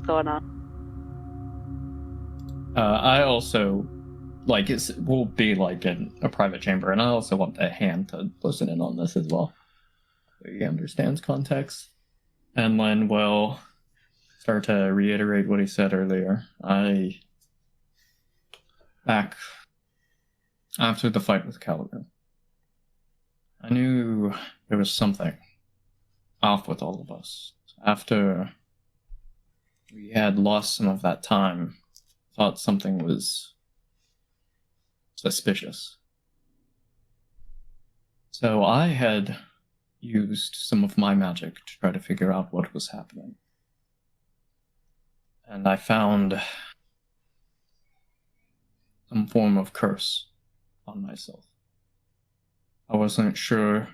going on. I also, like, will be, like, in a private chamber, and I also want the hand to listen in on this as well. So he understands context. And Len will start to reiterate what he said earlier. Back after the fight with Caliban, I knew there was something off with all of us. After we had lost some of that time, thought something was suspicious. So I had used some of my magic to try to figure out what was happening. And I found some form of curse on myself. I wasn't sure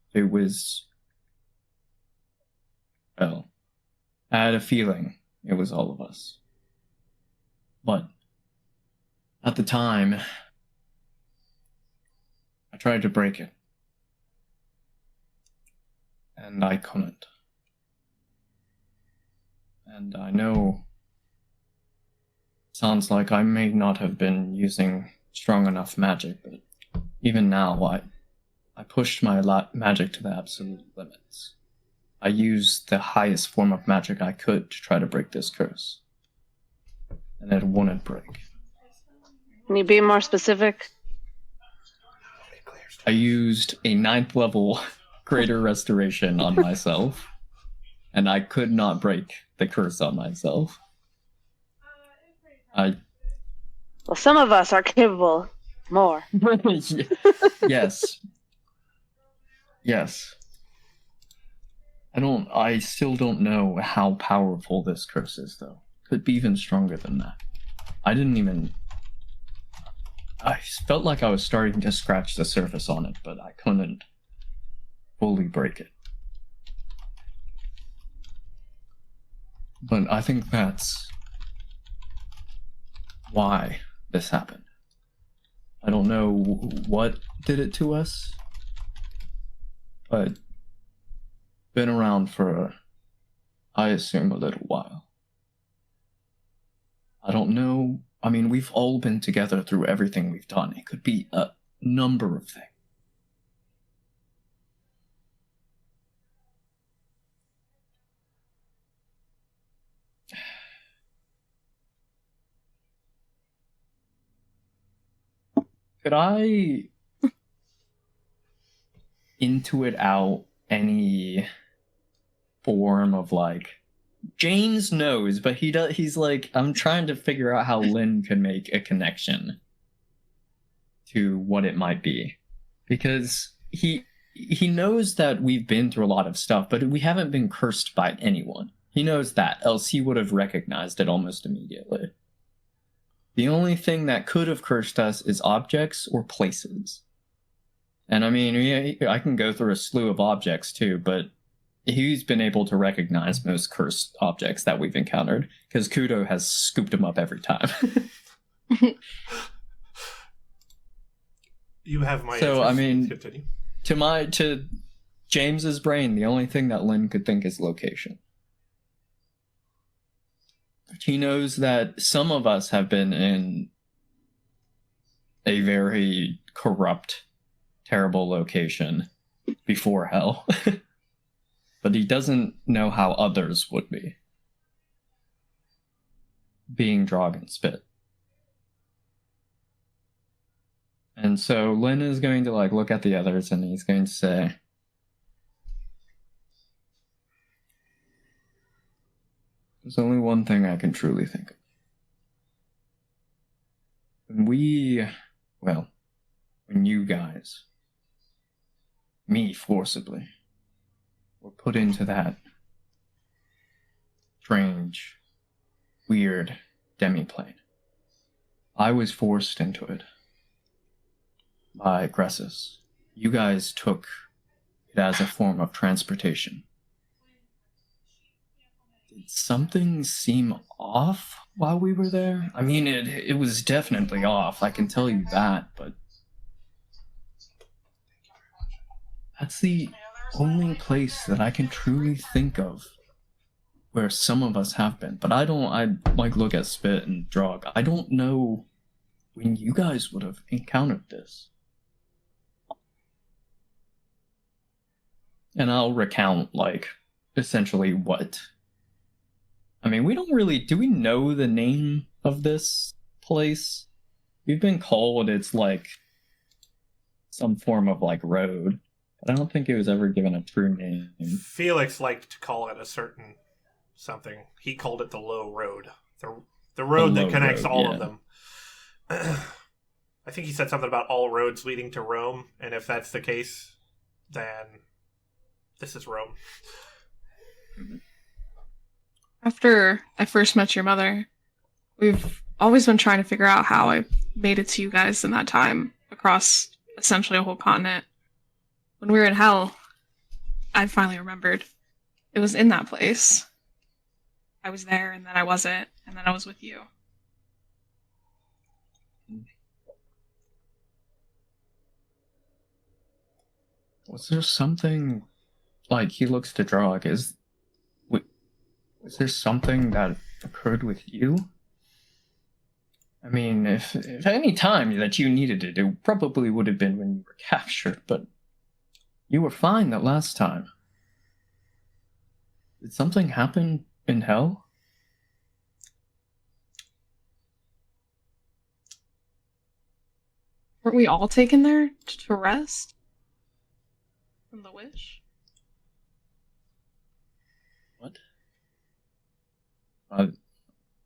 if it was... Well, I had a feeling it was all of us. But at the time, I tried to break it. And I couldn't. And I know it sounds like I may not have been using strong enough magic, but even now, I pushed my magic to the absolute limits. I used the highest form of magic I could to try to break this curse. And it wouldn't break. Can you be more specific? I used a 9th level greater restoration on myself, and I could not break the curse on myself. Well, some of us are capable more. Yes. Yes. I still don't know how powerful this curse is, though. Could be even stronger than that. I felt like I was starting to scratch the surface on it, but I couldn't fully break it. But I think that's why this happened. I don't know what did it to us, but been around for, I assume, a little while. I don't know. I mean, we've all been together through everything we've done. It could be a number of things. Could I intuit out any form of, like, James knows, but he's like, I'm trying to figure out how Lynn can make a connection to what it might be. Because he knows that we've been through a lot of stuff, but we haven't been cursed by anyone. He knows that, else he would have recognized it almost immediately. The only thing that could have cursed us is objects or places. And I mean, I can go through a slew of objects too, but he's been able to recognize most cursed objects that we've encountered, because Kudo has scooped them up every time. You have my so, answers. I mean, Continue. to James's brain, the only thing that Lynn could think is location. He knows that some of us have been in a very corrupt, terrible location before hell. But he doesn't know how others would be. Being dragon spit. And so Lynn is going to, like, look at the others and he's going to say, there's only one thing I can truly think of. When you guys, me forcibly, were put into that strange, weird demiplane, I was forced into it by Gressus. You guys took it as a form of transportation. Did something seem off while we were there? I mean, it was definitely off, I can tell you that, but that's the only place that I can truly think of where some of us have been, but I like look at Spit and Drog. I don't know when you guys would have encountered this. And I'll recount, like, essentially what. I mean, do we know the name of this place? We've been told it's, like, some form of, like, road. But I don't think it was ever given a true name. Felix liked to call it a certain something. He called it the Low Road. The road that connects all of them. I think he said something about all roads leading to Rome, and if that's the case, then this is Rome. After I first met your mother, we've always been trying to figure out how I made it to you guys in that time, across essentially a whole continent. When we were in hell, I finally remembered. It was in that place. I was there, and then I wasn't, and then I was with you. Was there something, like, he looks to Drog, was there something that occurred with you? I mean, if any time that you needed it probably would have been when you were captured, but you were fine that last time. Did something happen in hell? Weren't we all taken there to rest? From the wish? What?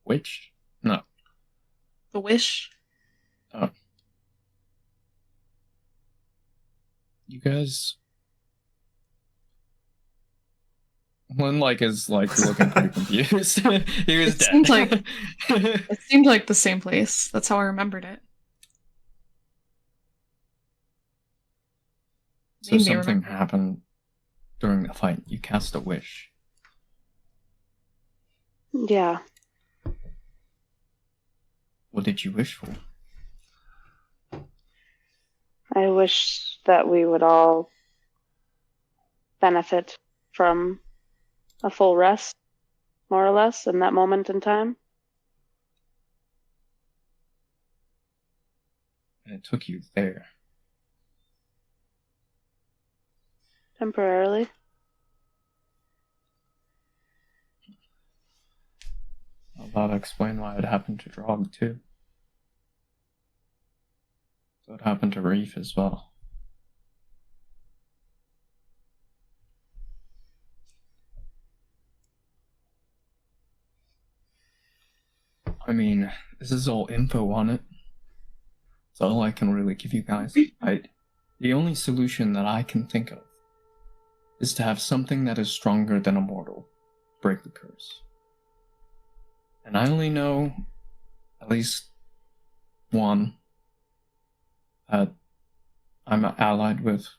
Which? No. The wish? Oh. You guys... One, like, is, like, looking pretty confused. He was dead. It seemed like the same place. That's how I remembered it. So something happened during the fight. You cast a wish. Yeah. What did you wish for? I wish that we would all benefit from a full rest, more or less, in that moment in time. And it took you there. Temporarily. Well, that'll explain why it happened to Drog, too. So it happened to Reef as well. I mean, this is all info on it. That's all I can really give you guys. The only solution that I can think of is to have something that is stronger than a mortal break the curse. And I only know at least one that I'm allied with.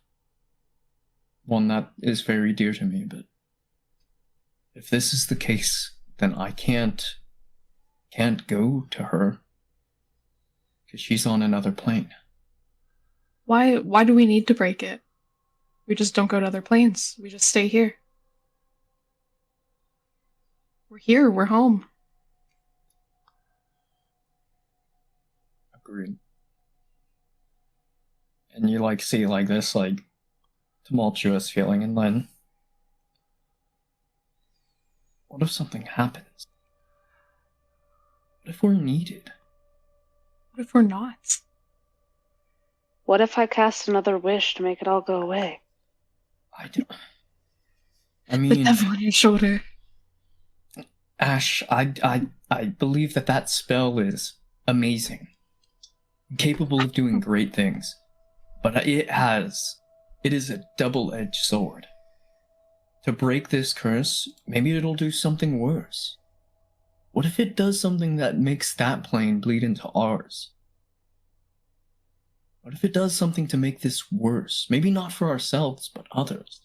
One that is very dear to me, but if this is the case, then I can't go to her because she's on another plane. Why do we need to break it? We just don't go to other planes. We just stay here. We're here. We're home. Agreed. And you, like, see, like, this, like, tumultuous feeling, and then what if something happens? What if we're needed? What if we're not? What if I cast another wish to make it all go away? I mean, the devil on your shoulder. Ash, I believe that spell is amazing, capable of doing great things, but it is a double-edged sword. To break this curse, maybe it'll do something worse. What if it does something that makes that plane bleed into ours? What if it does something to make this worse? Maybe not for ourselves, but others.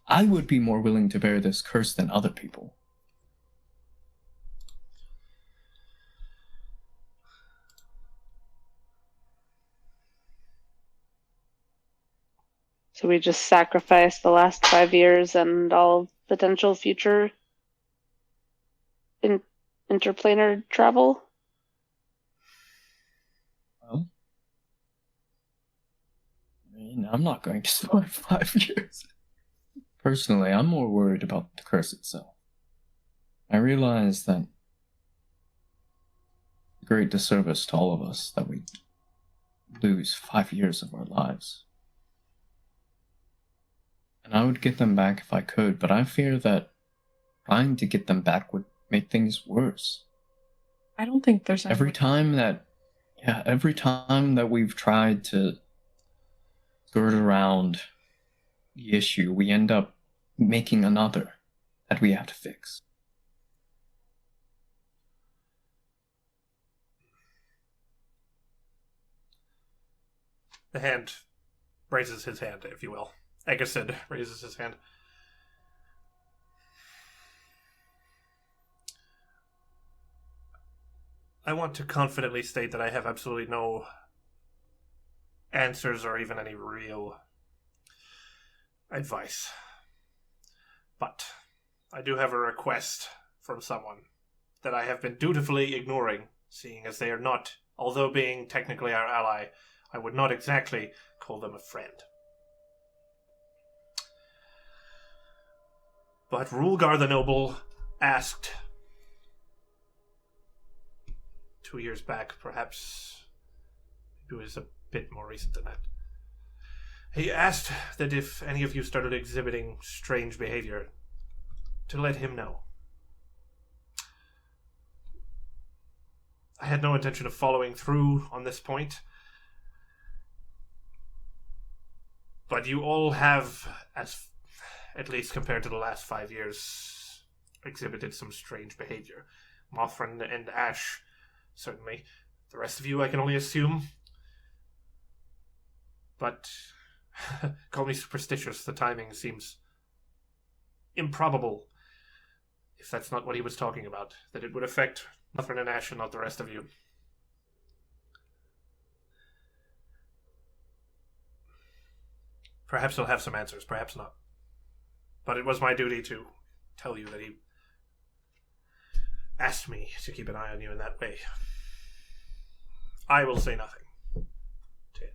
I would be more willing to bear this curse than other people. So we just sacrifice the last 5 years and all potential future interplanar travel? Well, I mean, I'm not going to survive 5 years. Personally, I'm more worried about the curse itself. I realize that it's a great disservice to all of us that we lose 5 years of our lives. And I would get them back if I could, but I fear that trying to get them back would make things worse. I don't think there's any Every time that we've tried to skirt around the issue, we end up making another that we have to fix. The hand raises his hand, if you will. Egersid raises his hand. I want to confidently state that I have absolutely no answers or even any real advice. But I do have a request from someone that I have been dutifully ignoring, seeing as they are not, although being technically our ally, I would not exactly call them a friend. But Rulgar the Noble asked 2 years back, perhaps it was a bit more recent than that. He asked that if any of you started exhibiting strange behavior, to let him know. I had no intention of following through on this point, but you all have, at least compared to the last 5 years, exhibited some strange behavior. Mothran and Ash, certainly. The rest of you, I can only assume. But call me superstitious, the timing seems improbable, if that's not what he was talking about, that it would affect Mothran and Ash and not the rest of you. Perhaps he'll have some answers, perhaps not. But it was my duty to tell you that he asked me to keep an eye on you in that way. I will say nothing to him.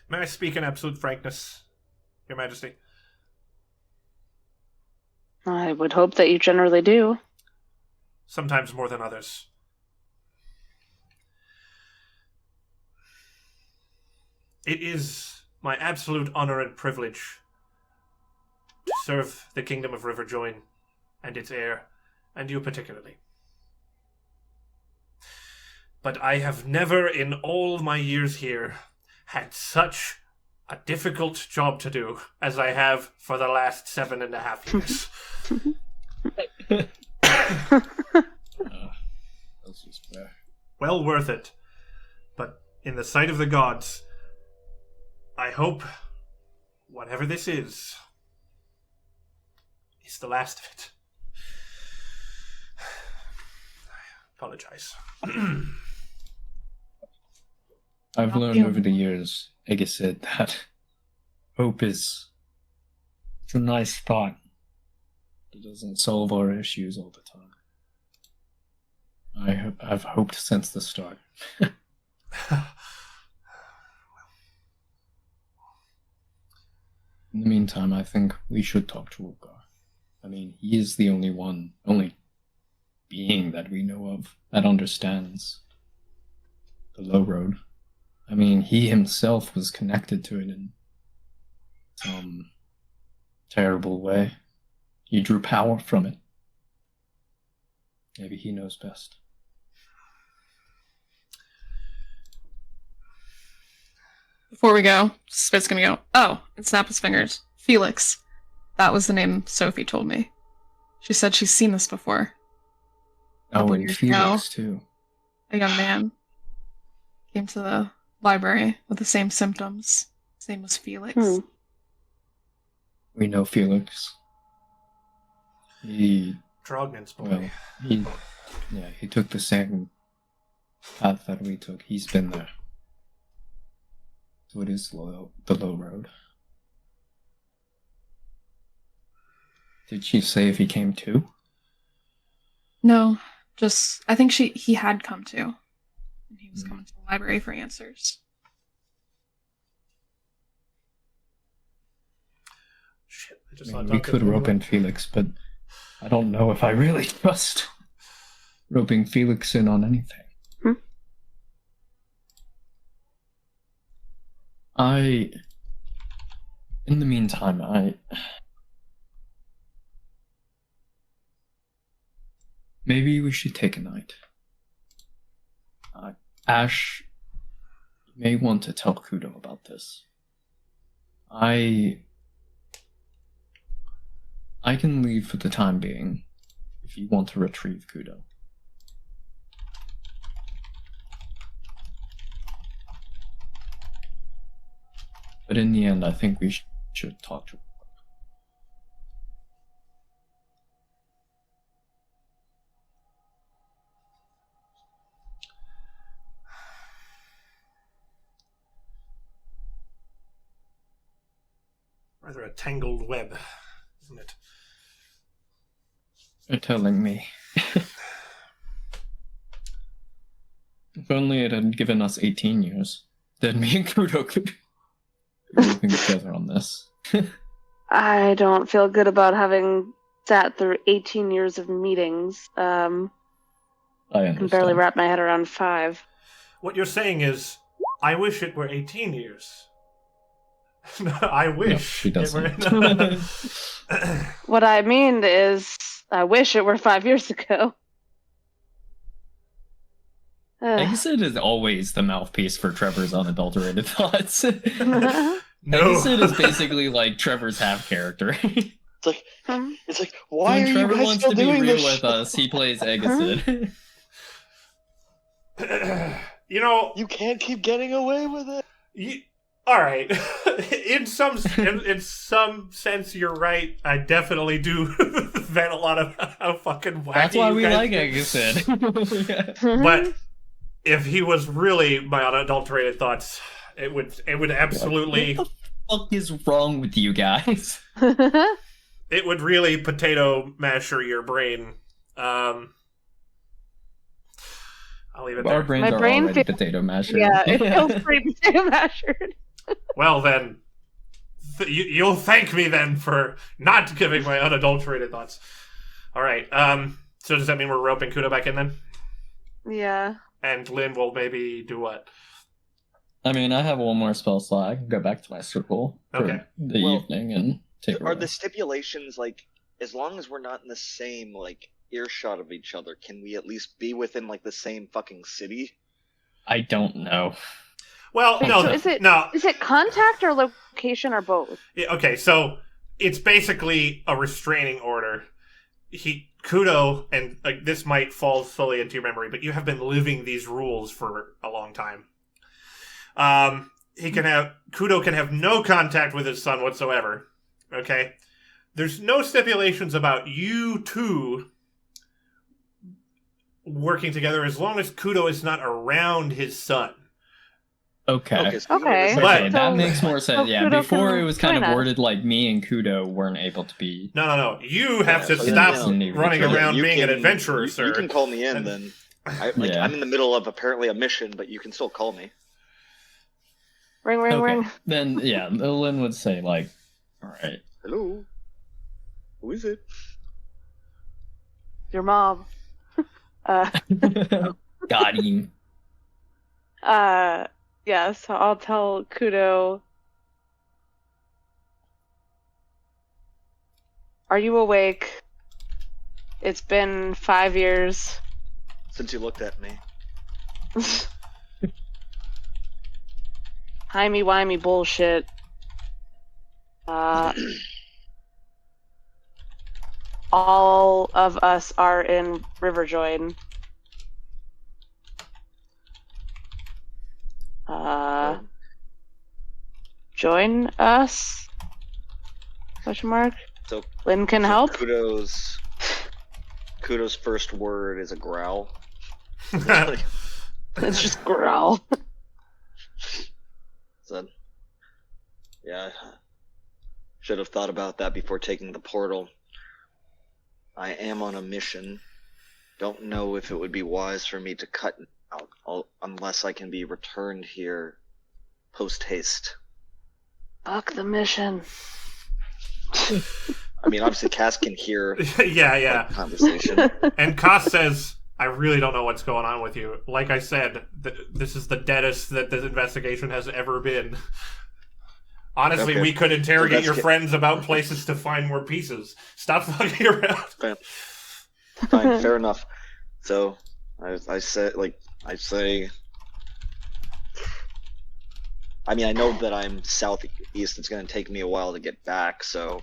May I speak in absolute frankness, Your Majesty? I would hope that you generally do. Sometimes more than others. It is my absolute honor and privilege to serve the Kingdom of Riverjoin and its heir, and you particularly. But I have never in all my years here had such a difficult job to do as I have for the last 7.5 years. That's just fair. Well worth it. But in the sight of the gods, I hope whatever this is the last of it. I apologize. I've learned over the years, Ega said, that hope is it's a nice thought. It doesn't solve our issues all the time. I've hoped since the start. In the meantime, I think we should talk to Ulgar. I mean, he is the only being that we know of that understands the low road. I mean, he himself was connected to it in some terrible way. He drew power from it. Maybe he knows best. Before we go, Spit's gonna go, oh, and snap his fingers. Felix. That was the name Sophie told me. She said she's seen this before. Oh, and Felix, too. A young man came to the library with the same symptoms. His name was Felix. We know Felix. Drognan's boy. Well, he took the same path that we took. He's been there. So it is the low road. Did she say if he came too? No, just I think he had come to. And he was coming to the library for answers. Shit, I just We could rope in Felix, but I don't know if I really trust roping Felix in on anything. In the meantime, maybe we should take a night. Ash, you may want to tell Kudo about this. I can leave for the time being if you want to retrieve Kudo. But in the end, I think we should talk to her. Rather a tangled web, isn't it? You're telling me. If only it had given us 18 years, then me and Kudo could be working together on this. I don't feel good about having sat through 18 years of meetings. I understand. Can barely wrap my head around 5. What you're saying is, I wish it were 18 years. I wish. No, she doesn't. What I mean is, I wish it were 5 years ago. Exit is always the mouthpiece for Trevor's unadulterated thoughts. No. Exit is basically like Trevor's half character. It's like, why when are Trevor you guys wants still to be doing real this? with us, he plays Exit. You know, You can't keep getting away with it. all right. in some sense, you're right. I definitely do vent a lot of how fucking wacky. That's why you we guys like get. Exit. But if he was really my unadulterated thoughts, it would absolutely. What the fuck is wrong with you guys? It would really potato masher your brain. I'll leave it Our there. brains My are brain already feels- potato mashed. Yeah, it feels pretty potato mashed. Well then, you'll thank me then for not giving my unadulterated thoughts. All right. So does that mean we're roping Kudo back in then? Yeah. And Lynn will maybe do what? I mean, I have one more spell slot. I can go back to my circle for Okay. the Well, evening and take a Are the rest. stipulations like, as long as we're not in the same like earshot of each other, can we at least be within like the same fucking city? I don't know. Well, Wait, no, so is it- no. Is it contact or location or both? Yeah, okay, so it's basically a restraining order. Kudo, and like this might fall fully into your memory, but you have been living these rules for a long time. Kudo can have no contact with his son whatsoever. Okay? There's no stipulations about you two working together as long as Kudo is not around his son. Okay. So Okay. But- That makes more sense. Yeah, Kudo before can it was kind join of us. worded like me and Kudo weren't able to be. No. You have to so stop then, running yeah, around you being an can- adventurer, sir. You can call me in then. Yeah. I'm in the middle of apparently a mission, but you can still call me. Ring, ring, Okay. ring. Then yeah, Lynn would say like, all right. Hello? Who is it? Your mom. Got him. Yeah, so I'll tell Kudo. Are you awake? It's been 5 years. Since you looked at me. Timey-wimey bullshit. All of us are in Riverjoin. Join us? Question mark. So Lynn can help. Kudo's first word is a growl. It's just growl. So Yeah. Should have thought about that before taking the portal. I am on a mission. Don't know if it would be wise for me to cut out unless I can be returned here post haste. Fuck the mission. I mean, obviously, Cass can hear yeah. the conversation. And Koss says, I really don't know what's going on with you. Like I said, this is the deadest that this investigation has ever been. Honestly, we could interrogate your friends about places to find more pieces. Stop fucking around. Fine, fair enough. So, I say, I mean, I know that I'm southeast. It's going to take me a while to get back, so...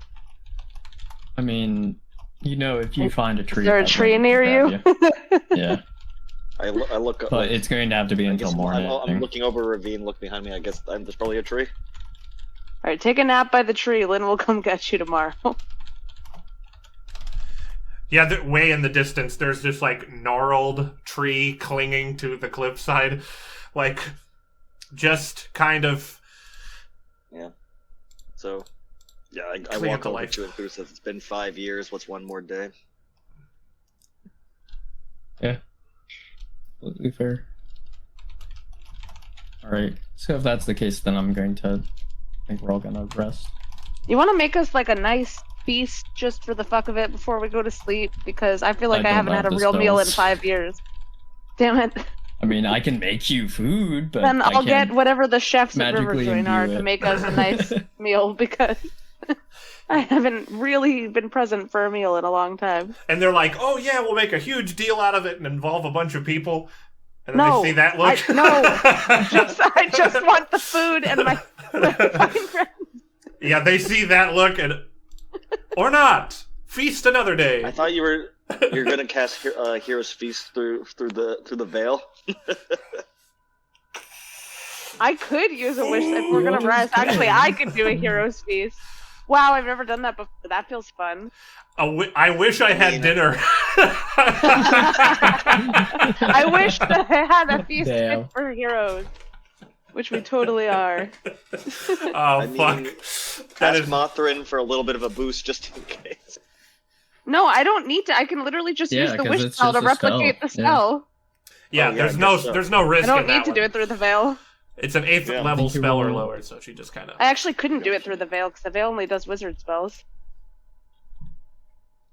I mean, if you find a tree... Is there a tree near you? Yeah. I look up... But it's going to have to be until morning. I'm looking over a ravine, look behind me, I guess there's probably a tree. Alright, take a nap by the tree. Lynn will come get you tomorrow. Yeah, way in the distance, there's this, gnarled tree clinging to the cliffside. Just kind of... Yeah. So, yeah, I walk over to it through, says it's been 5 years, what's one more day? Yeah. Completely fair. Alright, so if that's the case, then I think we're all gonna rest. You want to make us a nice feast just for the fuck of it before we go to sleep? Because I feel like I haven't had a real meal in 5 years. Damn it. I mean, I can make you food, but then I'll get whatever the chefs at magically Riverjoin are to make us a nice meal, because I haven't really been present for a meal in a long time. And they're like, oh yeah, we'll make a huge deal out of it and involve a bunch of people. And then they see that look. I just want the food and my fucking friends. Yeah, they see that look and... Or not! Feast another day! I thought you're gonna cast Hero's Feast through the veil. I could use a wish if we're gonna rest. Actually, I could do a Hero's Feast. Wow, I've never done that before. That feels fun. I wish I had dinner. I wish that I had a feast fit for heroes. Which we totally are. Fuck. Ask Mothrin for a little bit of a boost just in case. No, I don't need to. I can literally just use the wish spell to replicate the spell. Yeah, there's no risk. I don't need to do it through the veil. It's an 8th level spell or lower, so she just kind of... I actually couldn't do it through the veil, because the veil only does wizard spells.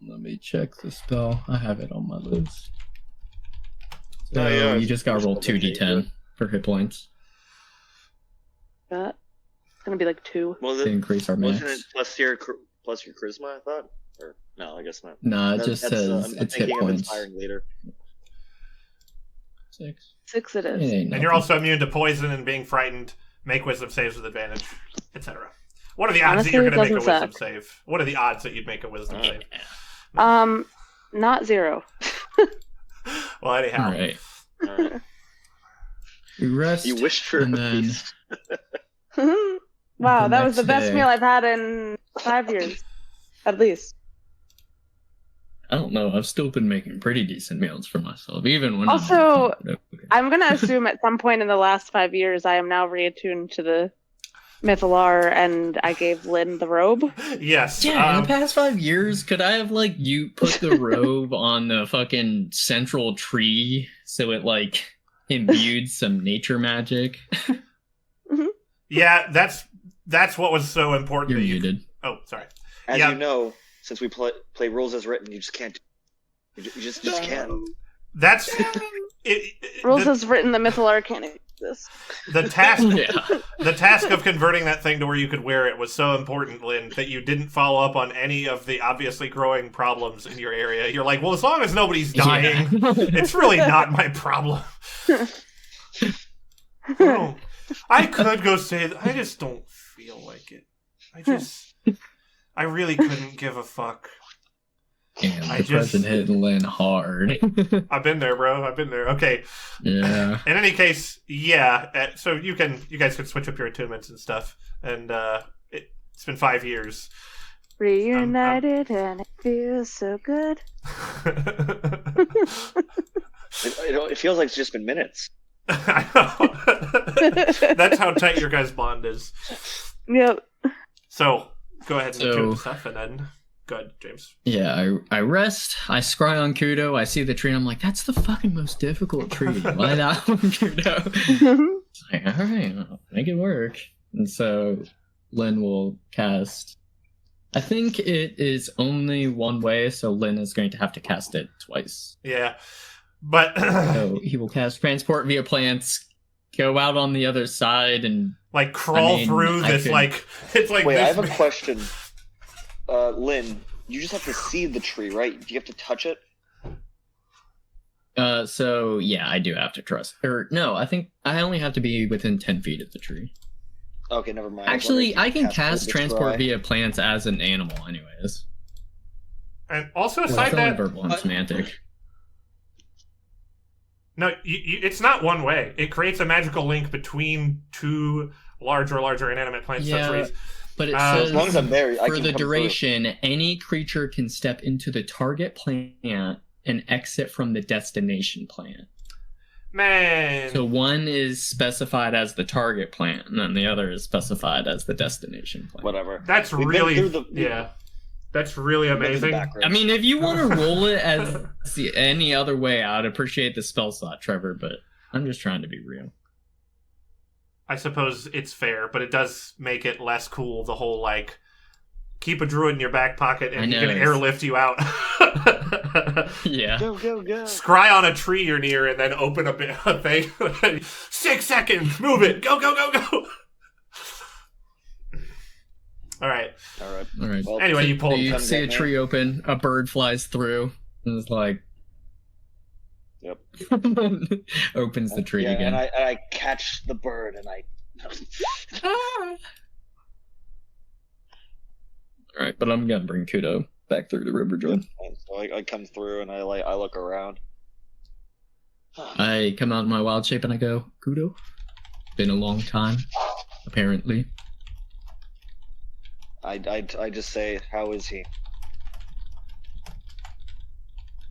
Let me check the spell. I have it on my list. So you just gotta roll 2d10 for hit points. It's gonna be 2. To increase our max. Wasn't it plus your charisma, I thought? Or no, I guess not. No, it just says it's hit points. Later. 6. 6 it is. And you're also immune to poison and being frightened. Make wisdom saves with advantage, etc. What are the odds that you're going to make a wisdom save? What are the odds that you'd make a wisdom save? Not 0. Well, anyhow. All right. We rest. You wished for and then... peace. Wow, that was the best meal I've had in 5 years, at least. I don't know. I've still been making pretty decent meals for myself, even when I'm gonna assume at some point in the last 5 years, I am now reattuned to the Mythalar, and I gave Lynn the robe. Yes. Yeah. In the past 5 years, could I have you put the robe on the fucking central tree so it imbued some nature magic? Yeah, that's what was so important. You're muted. Oh, sorry. As you know, since we play rules as written, you just can't. You just can't. That's rules as written. The Mythalar can't exist. The task of converting that thing to where you could wear it was so important, Lynn, that you didn't follow up on any of the obviously growing problems in your area. You're like, well, as long as nobody's dying, it's really not my problem. I could go say that. I just don't feel like it. I really couldn't give a fuck. Damn, the present hit Lynn hard. I've been there, bro. I've been there. Okay. Yeah. In any case, so you guys can switch up your attunements and stuff. And it's been 5 years. Reunited and it feels so good. It feels like it's just been minutes. I know. That's how tight your guys' bond is. Yep. So go ahead and do the stuff, and then go ahead, James. Yeah, I rest. I scry on Kudo. I see the tree. And I'm like, that's the fucking most difficult tree. Why that one, Kudo? It's like, all right, I'll make it work. And so Lynn will cast. I think it is only one way, so Lynn is going to have to cast it twice. Yeah, but so he will cast transport via plants, go out on the other side, and like crawl through this. Like it's like. Wait, this... I have a question. Lynn, you just have to see the tree, right? Do you have to touch it? So yeah, I do have to trust. Or no, I think I only have to be within 10 feet of the tree. Okay, never mind. Actually, I can cast transport via plants as an animal, anyways. And also, aside that, verbal and semantic. No, it's not one way. It creates a magical link between two larger inanimate plants. Yeah, but it says as long as I'm there, for the duration, any creature can step into the target plant and exit from the destination plant. Man. So one is specified as the target plant, and then the other is specified as the destination plant. Whatever. That's That's really amazing. I mean, if you want to roll it as any other way, I'd appreciate the spell slot, Trevor, but I'm just trying to be real. I suppose it's fair, but it does make it less cool, the whole, like, keep a druid in your back pocket and he can airlift you out. Yeah. Go. Scry on a tree you're near and then open a thing. 6 seconds! Move it! Go! All right. Well, anyway, you pull. You see a tree open, a bird flies through, and it's like... Yep. Opens the tree again. And I catch the bird, and I... Alright, but I'm gonna bring Kudo back through the river joy. So I come through, and I look around. I come out in my wild shape, and I go, Kudo, been a long time, apparently. I just say, how is he?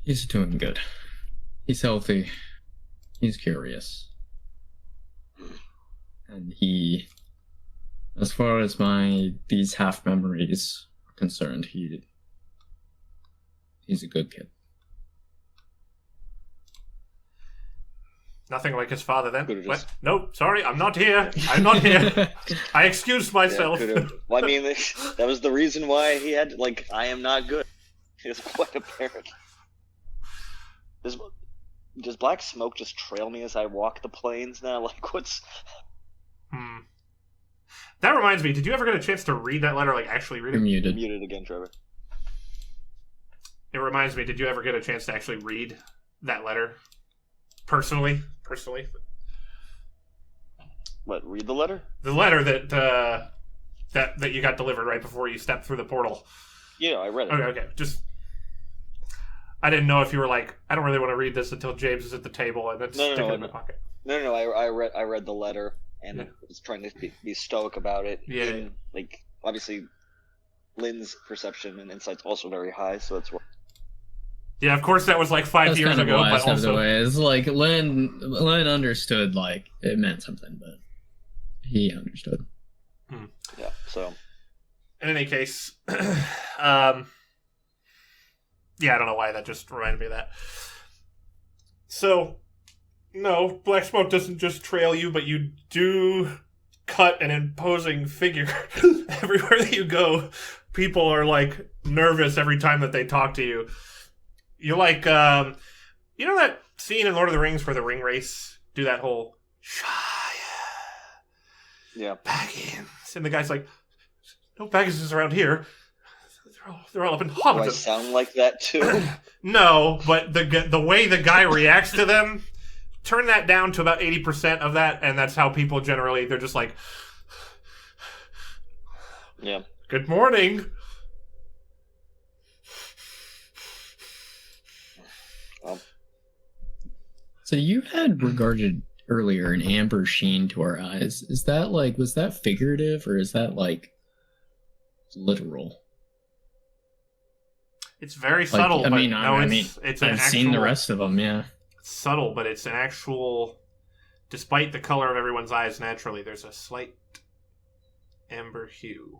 He's doing good. He's healthy. He's curious. And he, as far as these half memories are concerned, he's a good kid. Nothing like his father, then. What? No, sorry, I'm not here. I excused myself. Yeah, well, I mean, that was the reason why he had, like, I am not good. It's quite apparent. Does black smoke just trail me as I walk the plains now? Like, what's... That reminds me, did you ever get a chance to read that letter, like, actually read it? You're muted again, Trevor. It reminds me, did you ever get a chance to actually read that letter? Personally? What, read the letter? The letter that you got delivered right before you stepped through the portal. Yeah, I read it. Okay. Just, I didn't know if you were like, I don't really want to read this until James is at the table, and then stick it in my pocket. No, I read the letter, and I was trying to be stoic about it. Yeah. And, like, obviously, Lynn's perception and insight's also very high, so that's why. Yeah, of course that was like 5 years ago, but also... It's like, Lynn understood, like, it meant something, but he understood. Yeah, so... In any case, yeah, I don't know why that just reminded me of that. So, no, black smoke doesn't just trail you, but you do cut an imposing figure everywhere that you go. People are, like, nervous every time that they talk to you. You're like, you know that scene in Lord of the Rings where the ring race do that whole Shire, Baggins, and the guy's like, no Baggins is around here. They're all up in Hogwarts. Do I sound like that too? No, but the way the guy reacts to them, turn that down to about 80% of that, and that's how people generally, they're just like, yeah. Good morning. So you had regarded earlier an amber sheen to our eyes. Is that like, was that figurative or is that like literal? It's very subtle. I mean, it's I've seen the rest of them. Yeah, it's subtle, but it's an actual. Despite the color of everyone's eyes, naturally, there's a slight amber hue.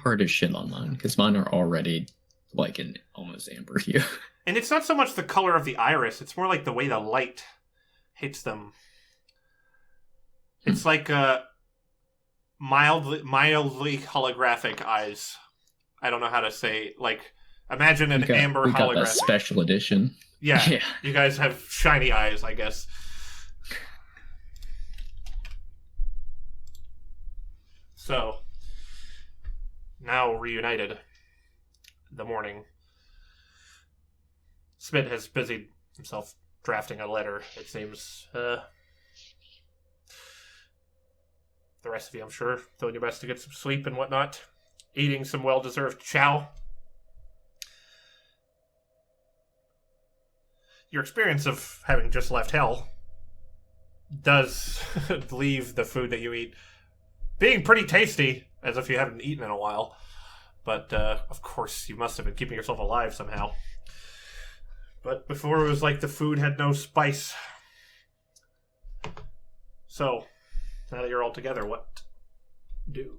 Hard as shit on mine, because mine are already like an almost amber hue. And it's not so much the color of the iris, it's more like the way the light hits them. It's like mildly holographic eyes. I don't know how to say, like, imagine an amber we got holographic. that special edition. Yeah, you guys have shiny eyes, I guess. So, now reunited. The morning. Smith has busied himself drafting a letter, it seems. The rest of you, I'm sure, doing your best to get some sleep and whatnot. Eating some well-deserved chow. Your experience of having just left hell does leave the food that you eat being pretty tasty, as if you haven't eaten in a while. But, of course, you must have been keeping yourself alive somehow. But before it was like the food had no spice. So, now that you're all together, what do?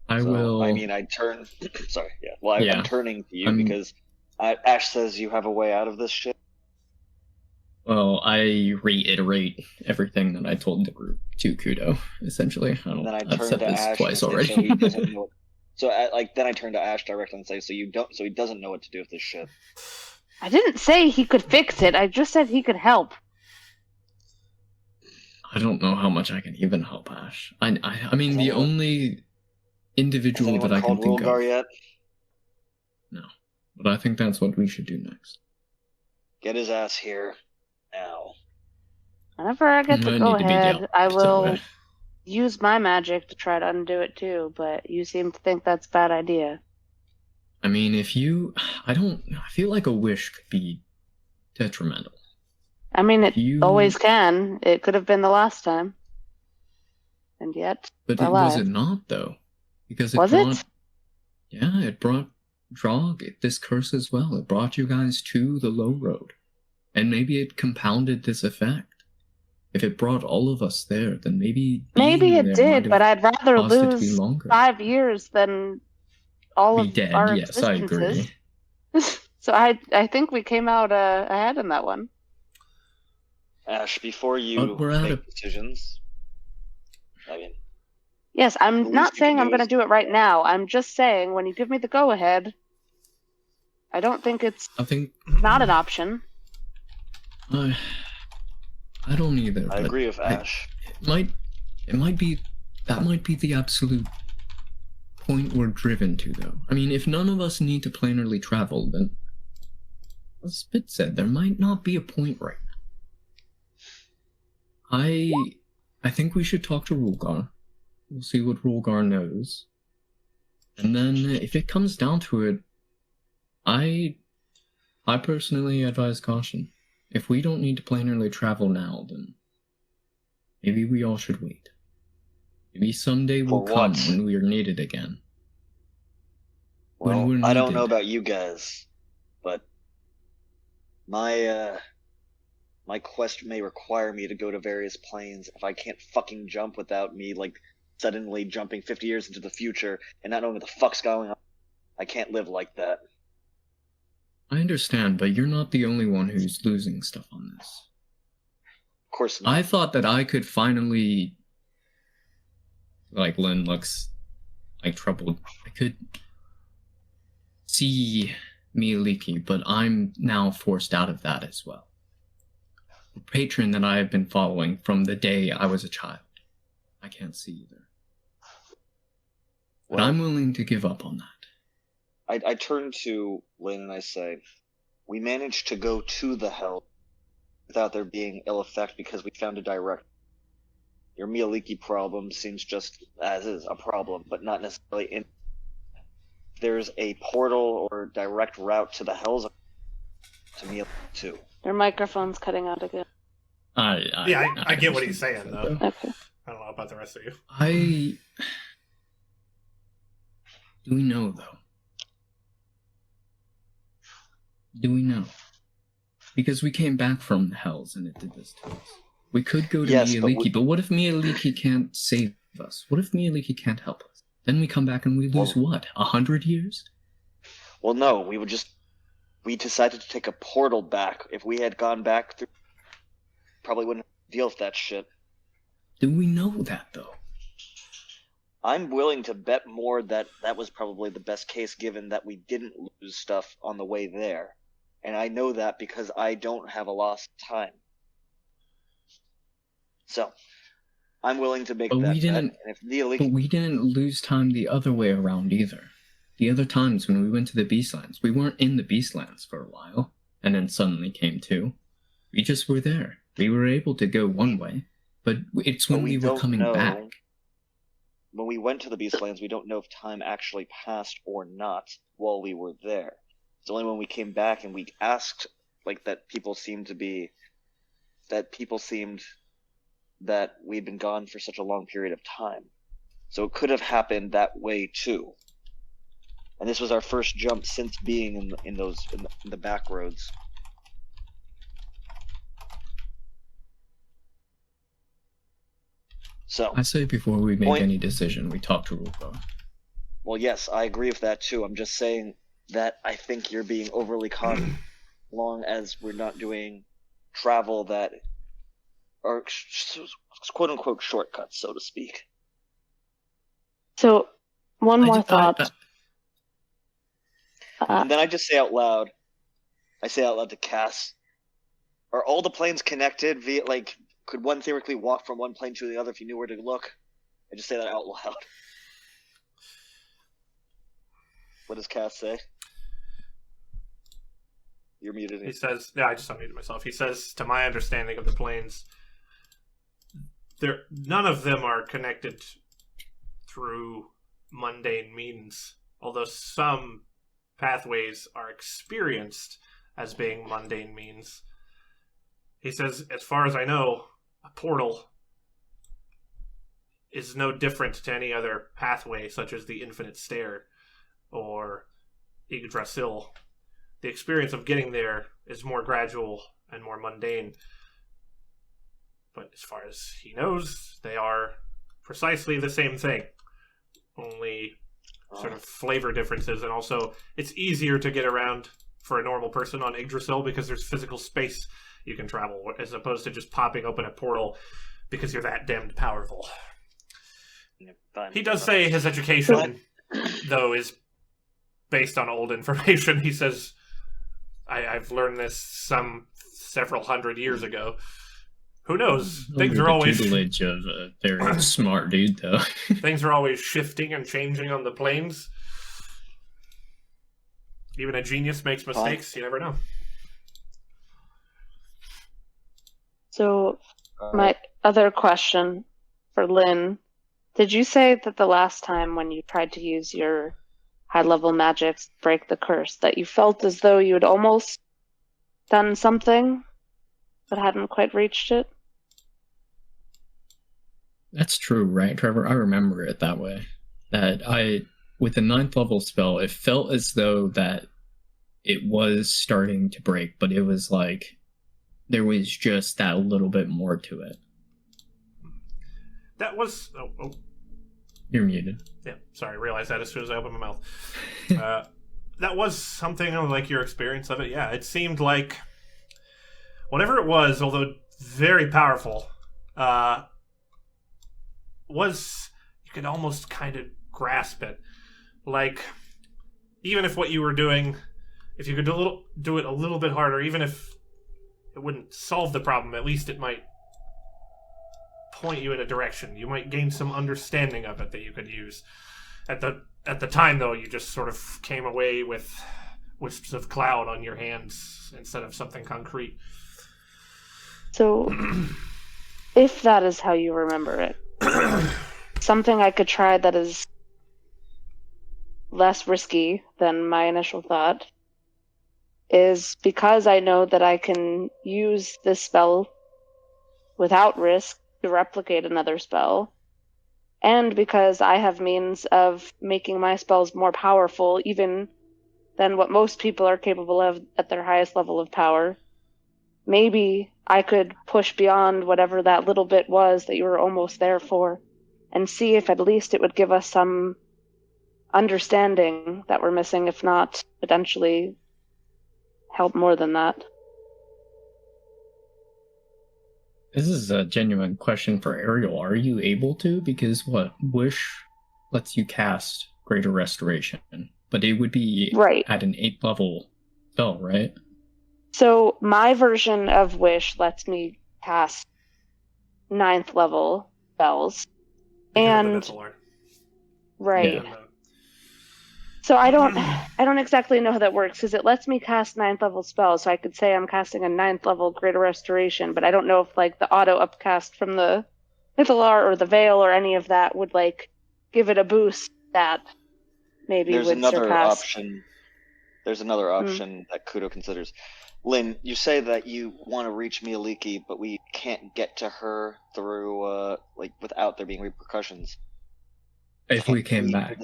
I turn... Sorry, yeah. Well, I'm turning to you because Ash says you have a way out of this shit. Well, I reiterate everything that I told the group to Kudo, essentially. I've said this Ash twice already. So he doesn't know then I turn to Ash directly and say, so he doesn't know what to do with this shit. I didn't say he could fix it. I just said he could help. I don't know how much I can even help Ash. I mean, the only individual that I can think of. Yet? No, but I think that's what we should do next. Get his ass here now. Whenever I get to go ahead, I will use my magic to try to undo it too, but you seem to think that's a bad idea. I mean, I feel like a wish could be detrimental. I mean, it always can. It could have been the last time. And yet, was it not, though? Because it brought Drog, this curse as well. It brought you guys to the low road. And maybe it compounded this effect. If it brought all of us there, then maybe it did, but I'd rather lose 5 years than all of our existences. I agree. So I think we came out ahead in that one. Ash, before you make decisions, yes, I'm not saying I'm going to do it right now. I'm just saying when you give me the go-ahead, I don't think it's not an option. I don't either. I agree with Ash. It might be the absolute point we're driven to, though. I mean, if none of us need to planarly travel, then, as Spit said, there might not be a point right now. I think we should talk to Rulgar. We'll see what Rulgar knows. And then, if it comes down to it, I personally advise caution. If we don't need to planarly travel now, then maybe we all should wait. Maybe someday will come when we are needed again. Well, I don't know about you guys, but my quest may require me to go to various planes. If I can't fucking jump without me, like, suddenly jumping 50 years into the future and not knowing what the fuck's going on, I can't live like that. I understand, but you're not the only one who's losing stuff on this. Of course not. I thought that I could finally... Like, Lynn looks, like, troubled. I could see Miyaliki, but I'm now forced out of that as well. The patron that I have been following from the day I was a child. I can't see either. But I'm willing to give up on that. I turn to Lynn and I say, we managed to go to the hell without there being ill effect because we found a direct. Your Miyaliki problem seems just as is a problem, but not necessarily in. There's a portal or direct route to the hells to Miyaliki too. Their microphone's cutting out again. I get what he's saying, though. Okay. I don't know about the rest of you. Do we know, though? Do we know? Because we came back from the hells and it did this to us. We could go to Yes, Miyaliki, but what if Miyaliki can't save us? What if Miyaliki can't help us? Then we come back and we lose 100 years? Well, no, we decided to take a portal back. If we had gone back through, probably wouldn't deal with that shit. Do we know that, though? I'm willing to bet more that was probably the best case, given that we didn't lose stuff on the way there. And I know that because I don't have a lost time. So, I'm willing to make that bet. And if but we didn't lose time the other way around either. The other times when we went to the Beastlands, we weren't in the Beastlands for a while, and then suddenly came to. We just were there. We were able to go one way, but it's when we were coming back. When we went to the Beastlands, we don't know if time actually passed or not while we were there. It's only when we came back and we asked, that people seemed that we'd been gone for such a long period of time. So it could have happened that way too. And this was our first jump since being in the back roads. So I say before we make any decision, we talk to Ruko. Well, yes, I agree with that too. I'm just saying that I think you're being overly cautious, long as we're not doing travel that are quote-unquote shortcuts, so to speak. So, one more thought. And then I just say out loud, to Cass, are all the planes connected via, could one theoretically walk from one plane to the other if you knew where to look? I just say that out loud. What does Cass say? You're muted. He says, I just unmuted myself. He says, to my understanding of the planes, none of them are connected through mundane means, although some pathways are experienced as being mundane means. He says, as far as I know, a portal is no different to any other pathway, such as the Infinite Stair or Yggdrasil. The experience of getting there is more gradual and more mundane. But as far as he knows, they are precisely the same thing. Only sort of flavor differences, and also it's easier to get around for a normal person on Yggdrasil because there's physical space you can travel, as opposed to just popping open a portal because you're that damned powerful. He does say his education, though, is based on old information. He says, I've learned this several hundred years ago. Who knows? Things are always tutelage of a very smart dude, though. Things are always shifting and changing on the planes. Even a genius makes mistakes. You never know. So, my other question for Lynn, did you say that the last time when you tried to use your high-level magics to break the curse, that you felt as though you had almost done something but hadn't quite reached it? That's true, right, Trevor? I remember it that way. That with the 9th level spell, it felt as though that it was starting to break, but it was like there was just that little bit more to it. That was... Oh. You're muted. Yeah, sorry, I realized that as soon as I opened my mouth. That was something like your experience of it. Yeah, it seemed like whatever it was, although very powerful, was, you could almost kind of grasp it. Like, even if what you were doing, if you could do it a little bit harder, even if it wouldn't solve the problem, at least it might point you in a direction. You might gain some understanding of it that you could use. At the time, though, you just sort of came away with wisps of cloud on your hands instead of something concrete. So, if that is how you remember it, something I could try that is less risky than my initial thought is, because I know that I can use this spell without risk to replicate another spell, and because I have means of making my spells more powerful even than what most people are capable of at their highest level of power, maybe I could push beyond whatever that little bit was that you were almost there for, and see if at least it would give us some understanding that we're missing, if not potentially help more than that. This is a genuine question for Ariel. Are you able to? Because Wish lets you cast Greater Restoration, but it would be right at an 8th level spell, right? So my version of Wish lets me cast 9th level spells. Because And right. Yeah. So I don't exactly know how that works, because it lets me cast 9th level spells, so I could say I'm casting a 9th level Greater Restoration, but I don't know if like the auto upcast from the Mythalar or the Veil or any of that would like give it a boost that maybe There's would another surpass. option. There's another option that Kudo considers. Lynn, you say that you want to reach Mialiki, but we can't get to her through without there being repercussions. If we came back.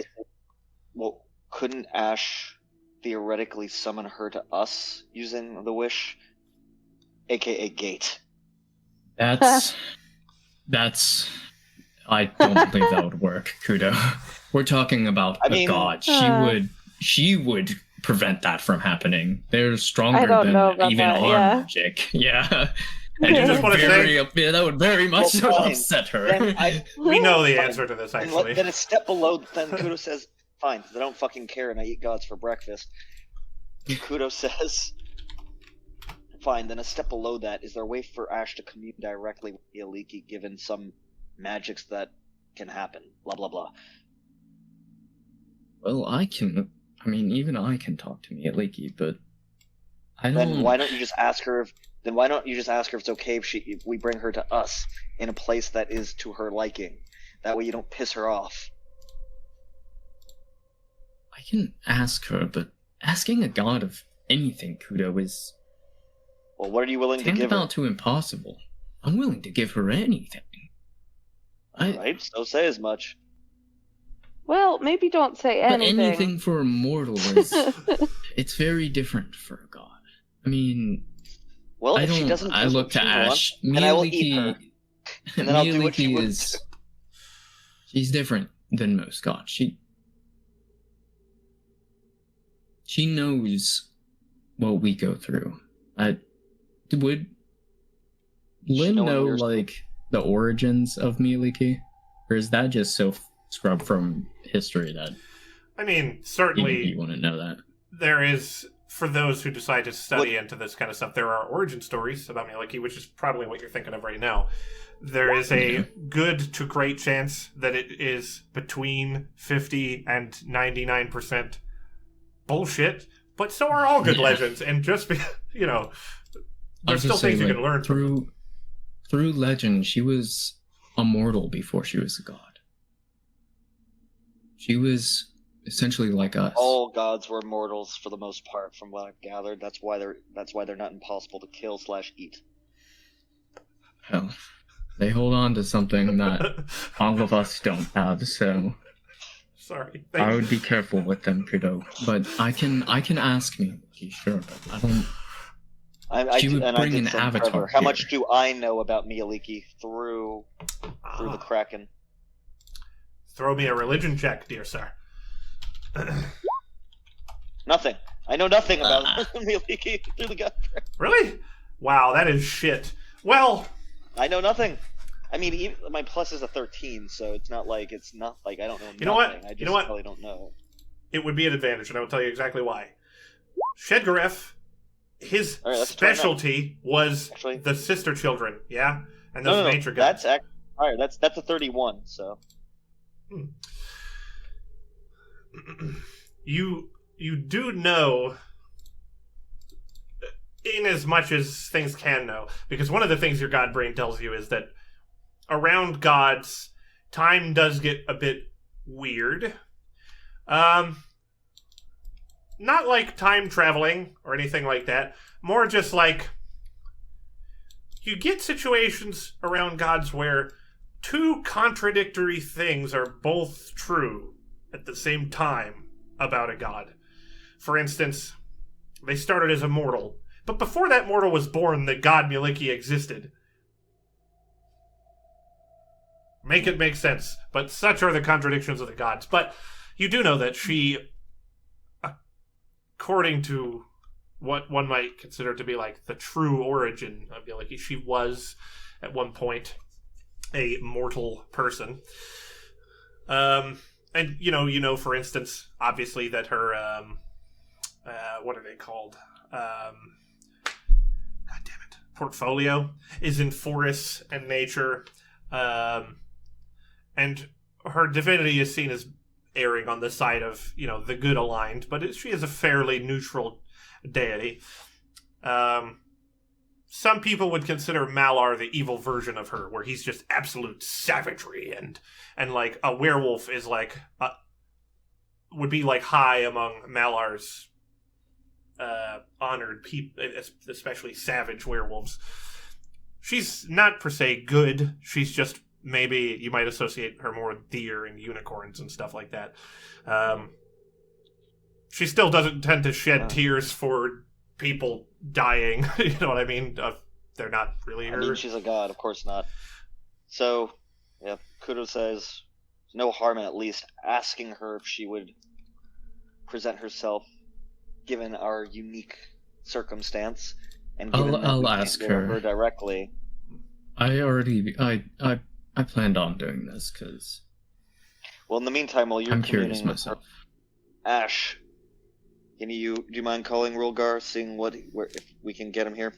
Well, couldn't Ash theoretically summon her to us using the wish? AKA gate. That's I don't believe that would work, Kudo. We're talking about a god. She would prevent that from happening. They're stronger than even our magic. Yeah. And that would very much upset her. We know the answer to this, actually. Then a step below, then Kudo says, fine, I don't fucking care and I eat gods for breakfast. Kudo says, fine, then a step below that, is there a way for Ash to commune directly with Mialiki given some magics that can happen? Blah, blah, blah. Well, even I can talk to Mialiki, but I don't... Then why don't you just ask her if it's okay if we bring her to us in a place that is to her liking? That way you don't piss her off. I can ask her, but asking a god of anything, Kudo, is... Well, what are you willing to give her? Tantamount to impossible. I'm willing to give her anything. Right, so say as much. Well, maybe don't say anything. But anything for a mortal is... it's very different for a god. I mean... Well, if she doesn't I look to Ash. Then I will eat her. And then I'll do what she wants. She's different than most gods. She knows what we go through. Would Lynn know, like, the origins of Mialiki? Or is that just so scrubbed from history that... I mean, certainly... You wouldn't know that. There is, for those who decide to study into this kind of stuff, there are origin stories about Mialiki, which is probably what you're thinking of right now. There is a good to great chance that it is between 50 and 99% bullshit, but so are all good legends, and just there's still things you can learn through legend. She was a mortal before she was a god. She was essentially like us. All gods were mortals for the most part, from what I've gathered. That's why they're not impossible to kill / eat. Hell, they hold on to something that all of us don't have, so... Sorry. I would be careful with them, Kudo. But I can ask me, sure, but I don't... She would bring an avatar. How much do I know about Mialiki through the Kraken? Throw me a religion check, dear sir. Nothing. I know nothing about Mialiki through the god. Really? Wow, that is shit. Well... I know nothing. I mean, my plus is a 13, so it's not like I don't know. You know what? I just probably don't know. It would be an advantage, and I will tell you exactly why. Shedgareth, his specialty was the sister children, yeah, and those nature gods. That's a 31. So you do know, in as much as things can know, because one of the things your god brain tells you is that around gods, time does get a bit weird. Not like time traveling or anything like that. More just like you get situations around gods where two contradictory things are both true at the same time about a god. For instance, they started as a mortal. But before that mortal was born, the god Miliki existed. Make it make sense. But such are the contradictions of the gods. But you do know that she, according to what one might consider to be like the true origin of Miliki, she was at one point a mortal person. And for instance, obviously that her what are they called? God damn it. Portfolio is in forests and nature. And her divinity is seen as erring on the side of, the good aligned, but she is a fairly neutral deity. Some people would consider Malar the evil version of her, where he's just absolute savagery, and like a werewolf is like would be like high among Malar's honored people, especially savage werewolves. She's not per se good. She's just, maybe you might associate her more with deer and unicorns and stuff like that. She still doesn't tend to shed tears for people dying. You know what I mean? They're not really her. I mean, she's a god, of course not. So, yeah, Kudo says no harm in at least asking her if she would present herself, given our unique circumstance, and given I'll ask her directly. I planned on doing this because. Well, in the meantime, while you're I'm curious myself. Ash, do you mind calling Rulgar, seeing if we can get him here?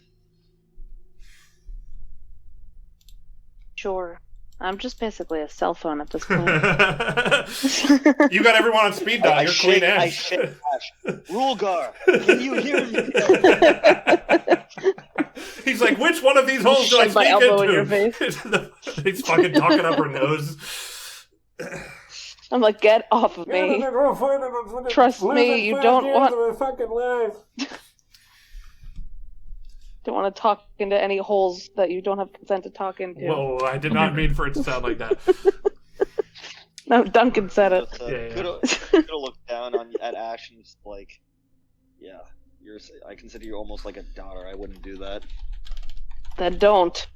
Sure. I'm just basically a cell phone at this point. You got everyone on speed dial. You're Queen Ash. I shake Ash. Rulgar, can you hear me? He's like, which one of these holes do I speak elbow into? in your face. He's fucking talking up her nose. I'm like, get off of me. Trust me, you don't want to talk into any holes that you don't have consent to talk into. Whoa, I did not mean for it to sound like that. No, Duncan said it. Could look down at Ash and just like, yeah, I consider you almost like a daughter. I wouldn't do that. Then don't.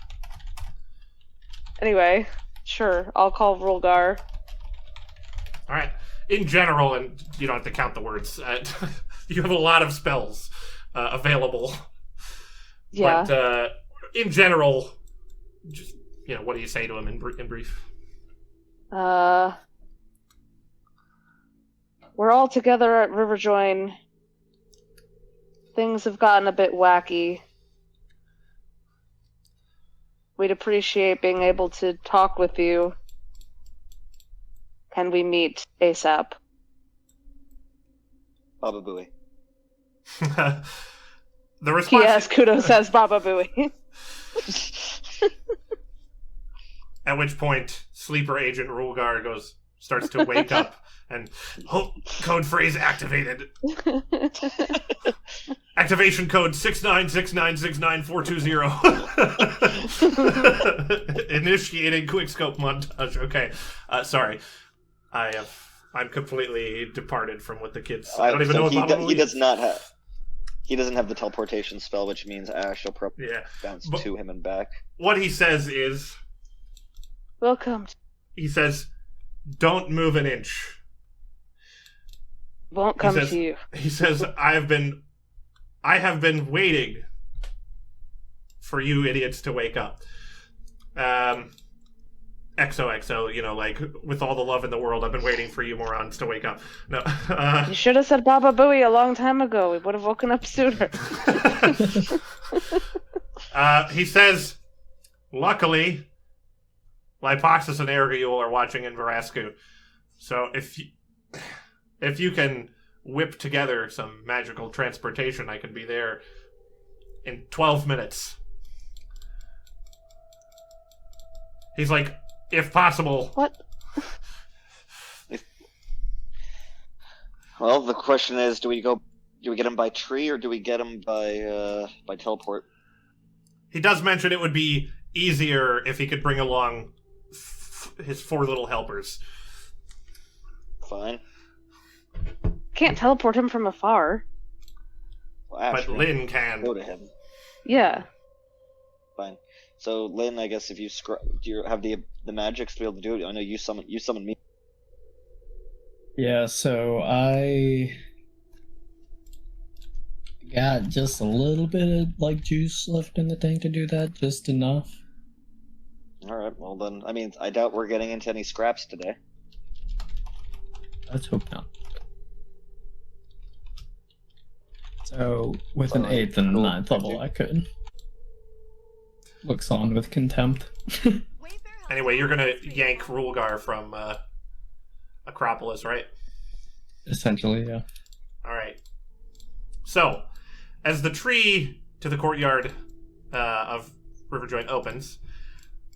Anyway, sure, I'll call Rulgar. Alright. In general, and you don't have to count the words, you have a lot of spells available. Yeah. But in general, just, what do you say to him in brief? We're all together at Riverjoin. Things have gotten a bit wacky. We'd appreciate being able to talk with you. Can we meet ASAP? Baba Booey. The response. P.S. Kudo says Baba Booey. At which point, sleeper agent Rulgar starts to wake up, and code phrase activated. Activation code 6969694220. Initiating quickscope montage. Okay, sorry, I'm completely departed from what the kids. I don't even know what Baba Booey he does not have. He doesn't have the teleportation spell, which means Ash will probably bounce to him and back. What he says is, Welcome. He says, don't move an inch. Won't come to you. He says, I have been waiting for you idiots to wake up. XOXO, like, with all the love in the world, I've been waiting for you morons to wake up. No. You should have said Baba Booey a long time ago. We would have woken up sooner. He says, luckily, Lipoxis and Ergiul are watching in Verasku. So if you can whip together some magical transportation, I can be there in 12 minutes. He's like, if possible. What? Well, the question is, do we get him by tree or do we get him by teleport? He does mention it would be easier if he could bring along his 4 little helpers. Fine. Can't teleport him from afar. Well, but actually, Lynn can. go to him. Yeah. Fine. So Lynn, I guess if you do you have the magics to be able to do it? I know you summon me. Yeah, so I got just a little bit of like juice left in the tank to do that, just enough. All right. Well then, I mean, I doubt we're getting into any scraps today. Let's hope not. So with an Alright, 8th and cool. 9th level, I could. Looks on with contempt. Anyway, you're gonna yank Rulgar from Acropolis, right? Essentially, yeah. All right. So, as the tree to the courtyard of Riverjoint opens,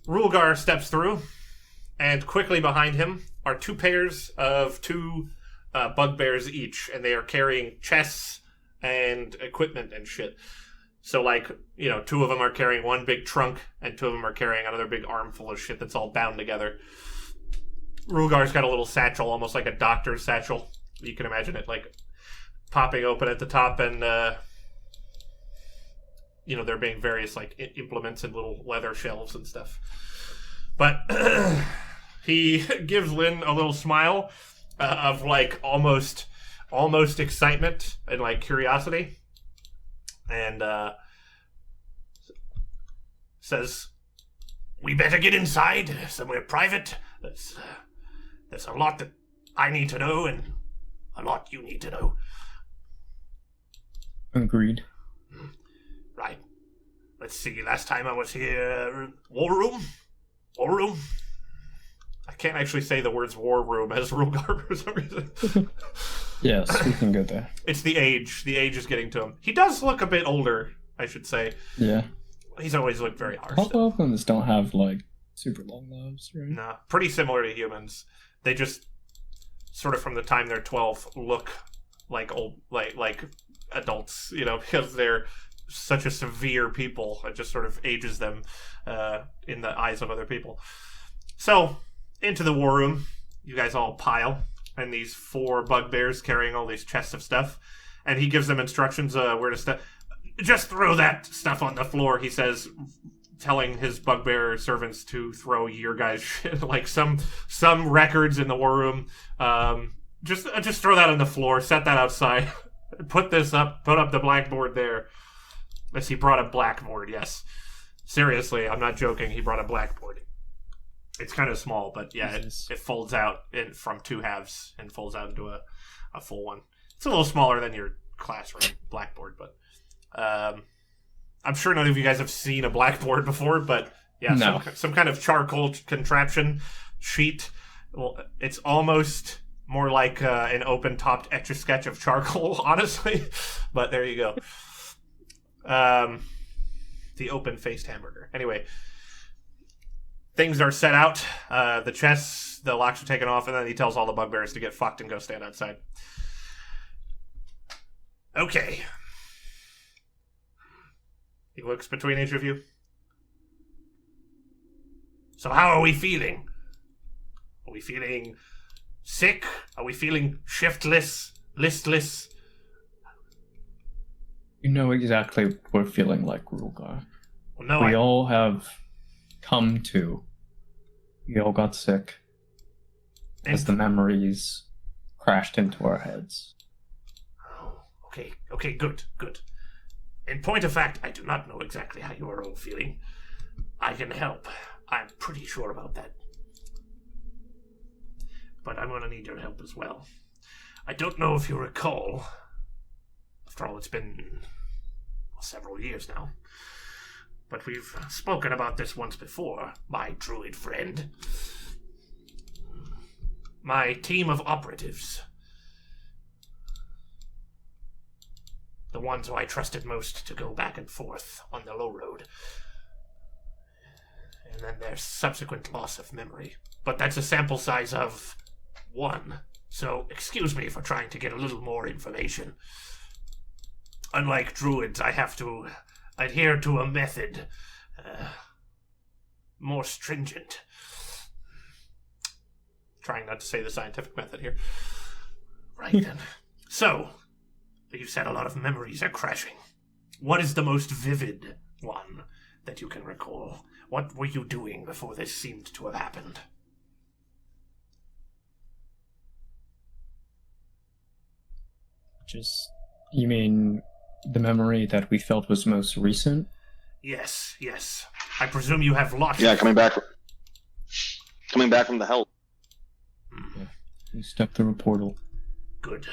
Rulgar steps through, and quickly behind him are two pairs of two bugbears each, and they are carrying chests and equipment and shit. So, like, you know, two of them are carrying one big trunk, and two of them are carrying another big armful of shit that's all bound together. Rulgar's got a little satchel, almost like a doctor's satchel. You can imagine it, like, popping open at the top, and, you know, there being various, like, implements and little leather shelves and stuff. But he gives Lynn a little smile of, like, almost excitement and, like, curiosity. And says, "We better get inside, somewhere private. There's a lot that I need to know, and a lot you need to know." Agreed. Right. Let's see, last time I was here, war room? War room? I can't actually say the words war room as Rulgar for some reason. Yes, we can go there. It's the age. The age is getting to him. He does look a bit older, I should say. Yeah. He's always looked very harsh. Hobgoblins don't have, like, super long lives, right? No, pretty similar to humans. They just sort of from the time they're 12 look like old, like adults, you know, because they're such a severe people. It just sort of ages them in the eyes of other people. So, into the war room, you guys all pile, and these four bugbears carrying all these chests of stuff, and he gives them instructions where to step. Just throw that stuff on the floor, he says, telling his bugbear servants to throw your guys' shit, like some records in the war room. Just throw that on the floor, set that outside, put up the blackboard there. Yes, he brought a blackboard, yes. Seriously, I'm not joking, he brought a blackboard. It's kind of small, but yeah, it folds out from two halves and folds out into a full one. It's a little smaller than your classroom blackboard, but I'm sure none of you guys have seen a blackboard before, but yeah, no. some kind of charcoal contraption sheet. Well, it's almost more like an open-topped Etch-a-Sketch of charcoal, honestly, but there you go. The open-faced hamburger. Anyway, things are set out. The chests, the locks are taken off, and then he tells all the bugbears to get fucked and go stand outside. Okay. He looks between each of you. So how are we feeling? Are we feeling sick? Are we feeling shiftless? Listless? You know exactly what we're feeling like, Rulgar. Well, no, We all have come to. We all got sick as the memories crashed into our heads. Okay, good. In point of fact, I do not know exactly how you are all feeling. I can help. I'm pretty sure about that. But I'm going to need your help as well. I don't know if you recall. After all, it's been several years now. But we've spoken about this once before, my druid friend. My team of operatives. The ones who I trusted most to go back and forth on the low road. And then their subsequent loss of memory. But that's a sample size of 1. So excuse me for trying to get a little more information. Unlike druids, I have to adhere to a method more stringent. Trying not to say the scientific method here. Right then. So, You said a lot of memories are crashing. What is the most vivid one that you can recall? What were you doing before this seemed to have happened? You mean the memory that we felt was most recent? Yes. I presume you have lots. Yeah, coming back from the hell. Yeah. We stepped through a portal. Good.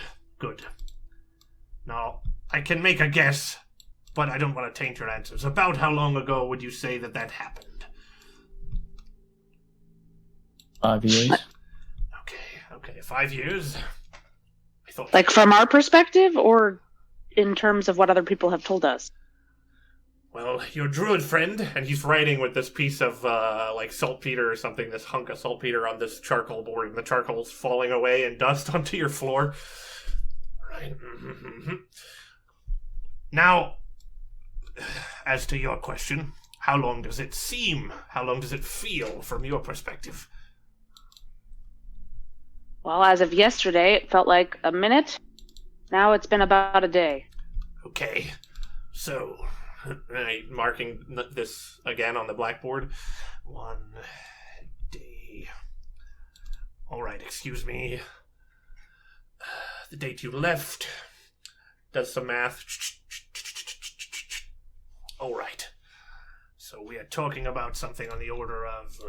Now, I can make a guess, but I don't want to taint your answers. About how long ago would you say that happened? 5 years. Okay, 5 years. I thought, Like from our perspective, or in terms of what other people have told us? well, your druid friend, and he's writing with this piece of like saltpeter or something, this hunk of saltpeter on this charcoal board, and the charcoal's falling away in dust onto your floor. Right. Mm-hmm. Now, as to your question, how long does it seem? How long does it feel from your perspective? Well, as of yesterday, it felt like a minute. Now it's been about a day. Okay, so, marking this again on the blackboard. 1 day. Alright, excuse me. The date you left. Does some math. Alright. So we are talking about something on the order of...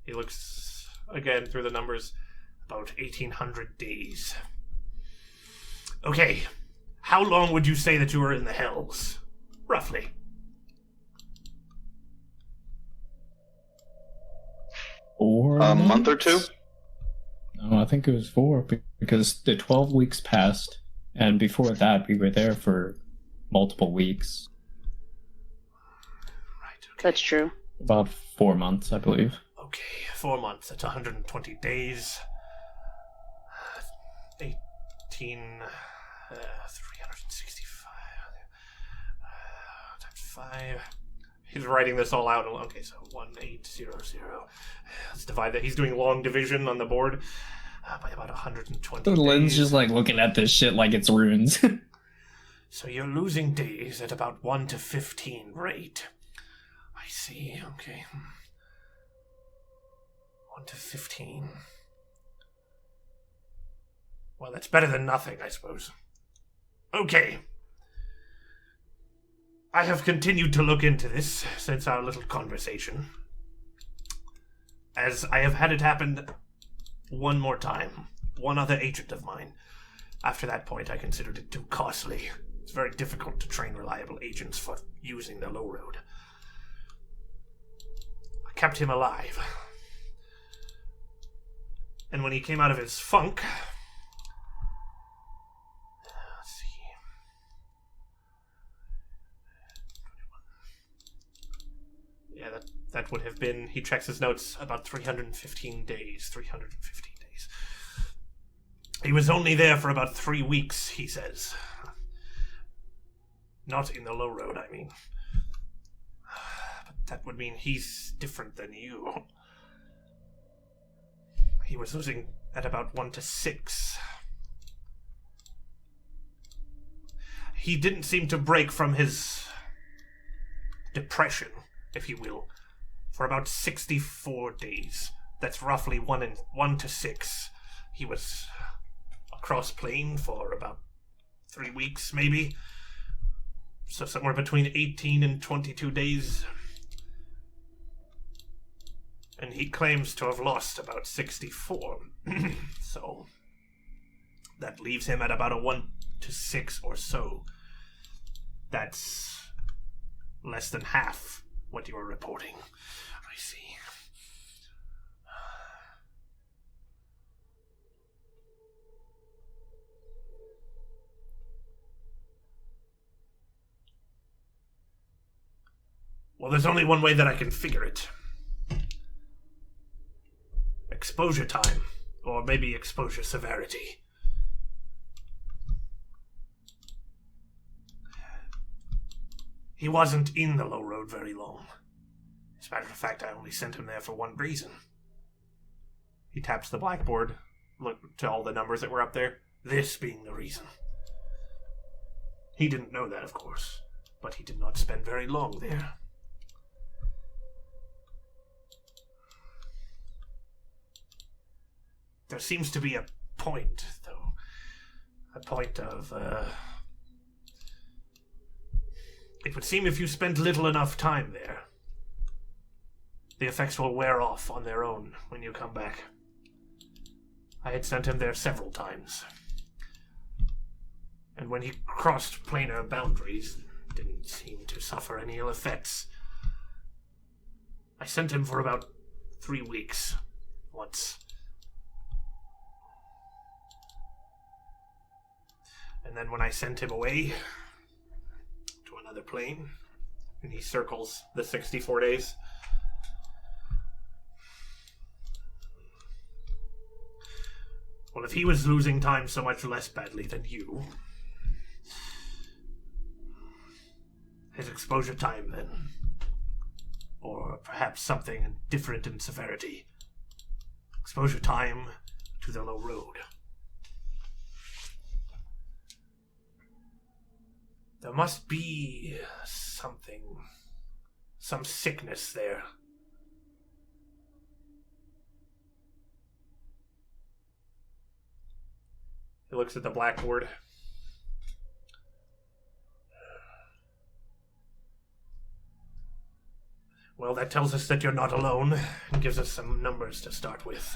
he looks again through the numbers. About 1,800 days. Okay. How long would you say that you were in the Hells? Roughly. A month or two? No, I think it was 4 because the 12 weeks passed, and before that we were there for multiple weeks. Right, okay. That's true. About 4 months, I believe. Okay, 4 months. That's 120 days. 365 times 5. He's writing this all out. Okay, so 1800. Let's divide that. He's doing long division on the board by about 120 Lynn's days. just like looking at this shit like it's runes. So you're losing days at about 1 to 15 rate. I see, okay. 1 to 15. Well, that's better than nothing, I suppose. Okay. I have continued to look into this since our little conversation, as I have had it happen one more time. One other agent of mine. After that point, I considered it too costly. It's very difficult to train reliable agents for using the low road. I kept him alive. And when he came out of his funk... Let's see... Yeah, that would have been... He checks his notes about 315 days. 315 days. He was only there for about 3 weeks, he says. Not in the low road, I mean. But that would mean he's different than you. He was losing at about 1 to 6. He didn't seem to break from his depression, if you will, for about 64 days. That's roughly 1 to 6. He was across plane for about 3 weeks, maybe. So somewhere between 18 and 22 days. And he claims to have lost about 64. So that leaves him at about a 1 to 6 or so. That's less than half what you are reporting. I see. Well, there's only one way that I can figure it. Exposure time, or maybe exposure severity. He wasn't in the low road very long. As a matter of fact, I only sent him there for one reason. He taps the blackboard, look to all the numbers that were up there, this being the reason. He didn't know that, of course, but he did not spend very long there. There seems to be a point, though. A point of, It would seem if you spend little enough time there, the effects will wear off on their own when you come back. I had sent him there several times. And when he crossed planar boundaries, didn't seem to suffer any ill effects. I sent him for about 3 weeks, once. And then when I sent him away to another plane, and he circles the 64 days, well, if he was losing time so much less badly than you, his exposure time then, or perhaps something different in severity, exposure time to the low road. There must be something, some sickness there. He looks at the blackboard. Well, that tells us that you're not alone, and gives us some numbers to start with.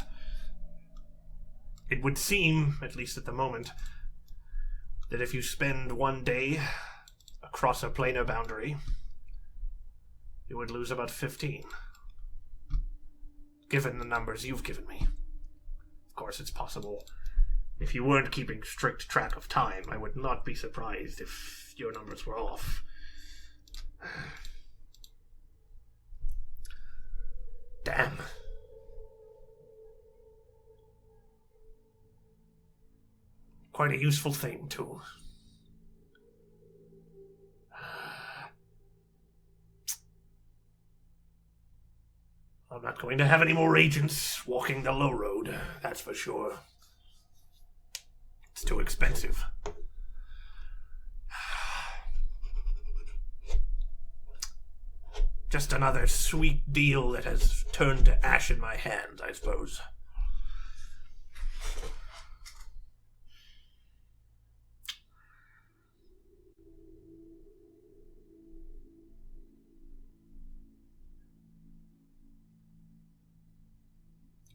It would seem, at least at the moment, that if you spend 1 day across a planar boundary, you would lose about 15. Given the numbers you've given me. Of course, it's possible. If you weren't keeping strict track of time, I would not be surprised if your numbers were off. Damn. Quite a useful thing, too. I'm not going to have any more agents walking the low road, that's for sure. It's too expensive. Just another sweet deal that has turned to ash in my hand, I suppose.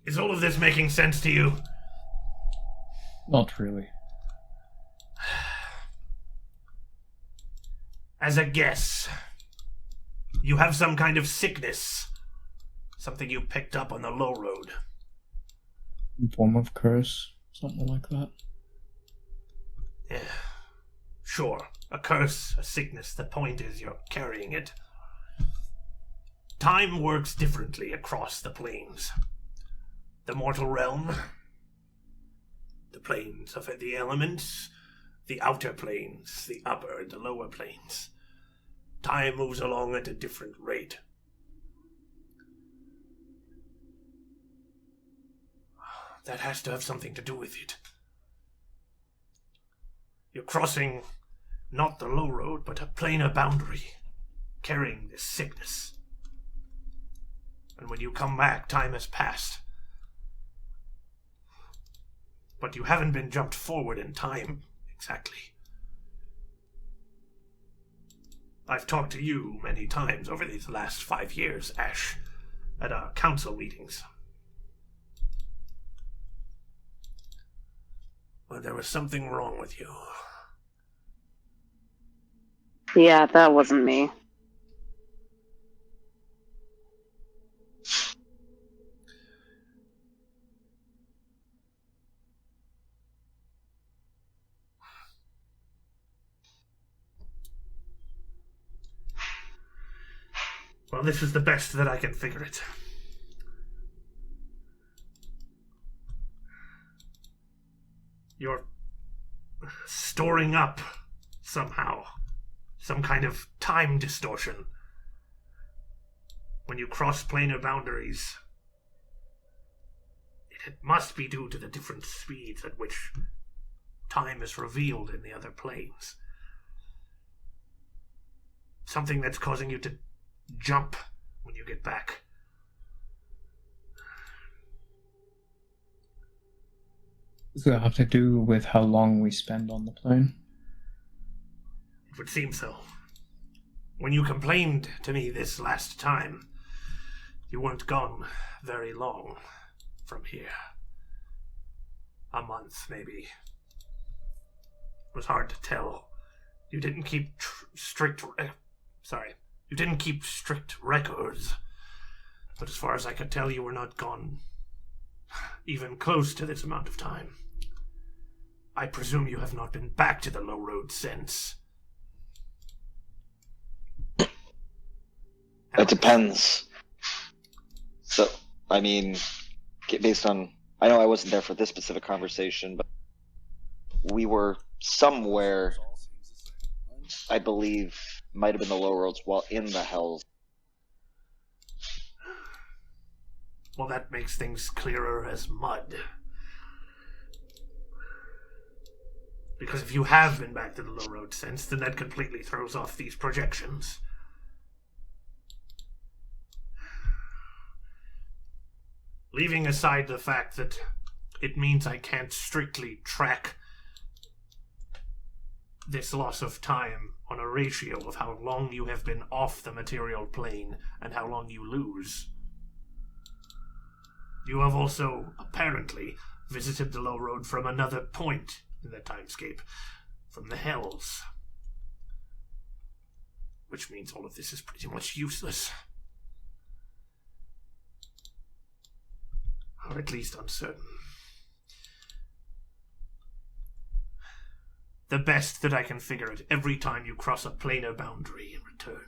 Is all of this making sense to you? Not really. As a guess, you have some kind of sickness. Something you picked up on the low road. Form of curse, something like that. Yeah. Sure. A curse, a sickness. The point is you're carrying it. Time works differently across the planes. The mortal realm, the planes of the elements, the outer planes, the upper and the lower planes. Time moves along at a different rate. That has to have something to do with it. You're crossing not the low road, but a planar boundary, carrying this sickness. And when you come back, time has passed. But you haven't been jumped forward in time, exactly. I've talked to you many times over these last 5 years, Ash, at our council meetings. But there was something wrong with you. Yeah, that wasn't me. Well, this is the best that I can figure it. You're storing up somehow some kind of time distortion. When you cross planar boundaries, it must be due to the different speeds at which time is revealed in the other planes. something that's causing you to jump when you get back. Does that have to do with how long we spend on the plane? It would seem so. When you complained to me this last time, you weren't gone very long from here. A month, maybe. It was hard to tell. You didn't keep strict records. But as far as I could tell, you were not gone even close to this amount of time. I presume you have not been back to the low road since. That depends. So, I mean, based on... I know I wasn't there for this specific conversation, but we were somewhere, I believe, might have been the low roads while in the hells. Well, that makes things clearer as mud. Because if you have been back to the low road since, then that completely throws off these projections. Leaving aside the fact that it means I can't strictly track this loss of time on a ratio of how long you have been off the material plane and how long you lose. You have also, apparently, visited the low road from another point in the timescape, from the hells. Which means all of this is pretty much useless. Or at least uncertain. The best that I can figure it, every time you cross a planar boundary and return,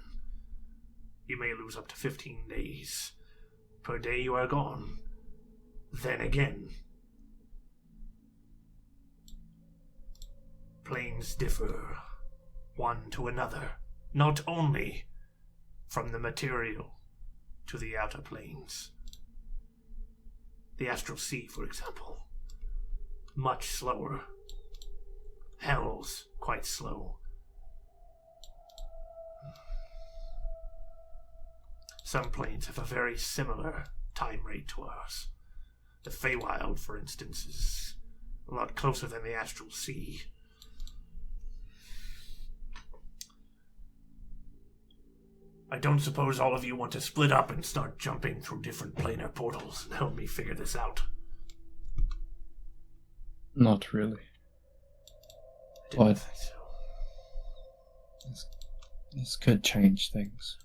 you may lose up to 15 days. Per day you are gone. Then again, planes differ one to another, not only from the material to the outer planes. The astral sea, for example, much slower. Hell's quite slow. Some planes have a very similar time rate to ours. The Feywild, for instance, is a lot closer than the astral sea. I don't suppose all of you want to split up and start jumping through different planar portals and help me figure this out. Not really. I didn't But think so. this could change things.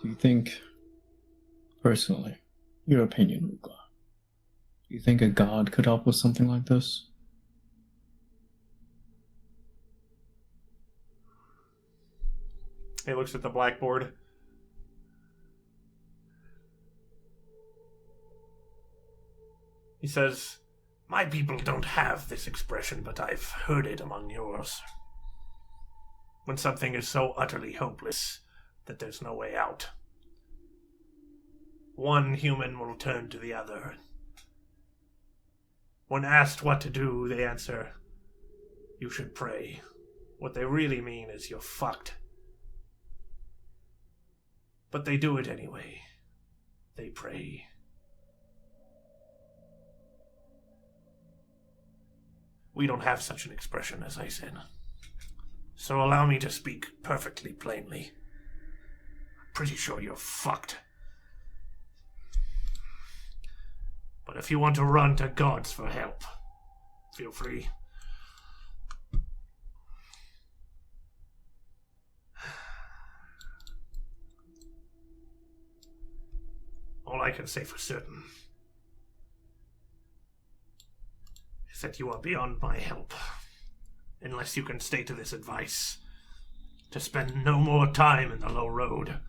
Do you think, personally, your opinion, Ruga, do you think a god could help with something like this? He looks at the blackboard. He says, "My people don't have this expression, but I've heard it among yours. When something is so utterly hopeless that there's no way out, one human will turn to the other. When asked what to do, they answer, 'You should pray.' What they really mean is you're fucked. But they do it anyway. They pray. We don't have such an expression, as I said. So allow me to speak perfectly plainly. I'm pretty sure you're fucked. But if you want to run to gods for help, feel free. All I can say for certain is that you are beyond my help, unless you can stay to this advice, to spend no more time in the low road,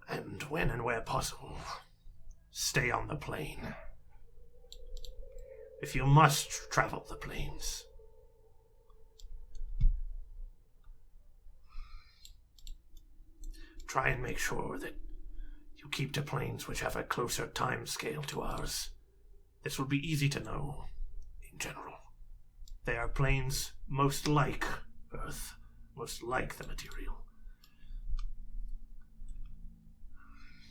and when and where possible, stay on the plane. If you must travel the plains, try and make sure that you keep to planes which have a closer time scale to ours, This will be easy to know in general. They are planes most like Earth, most like the material.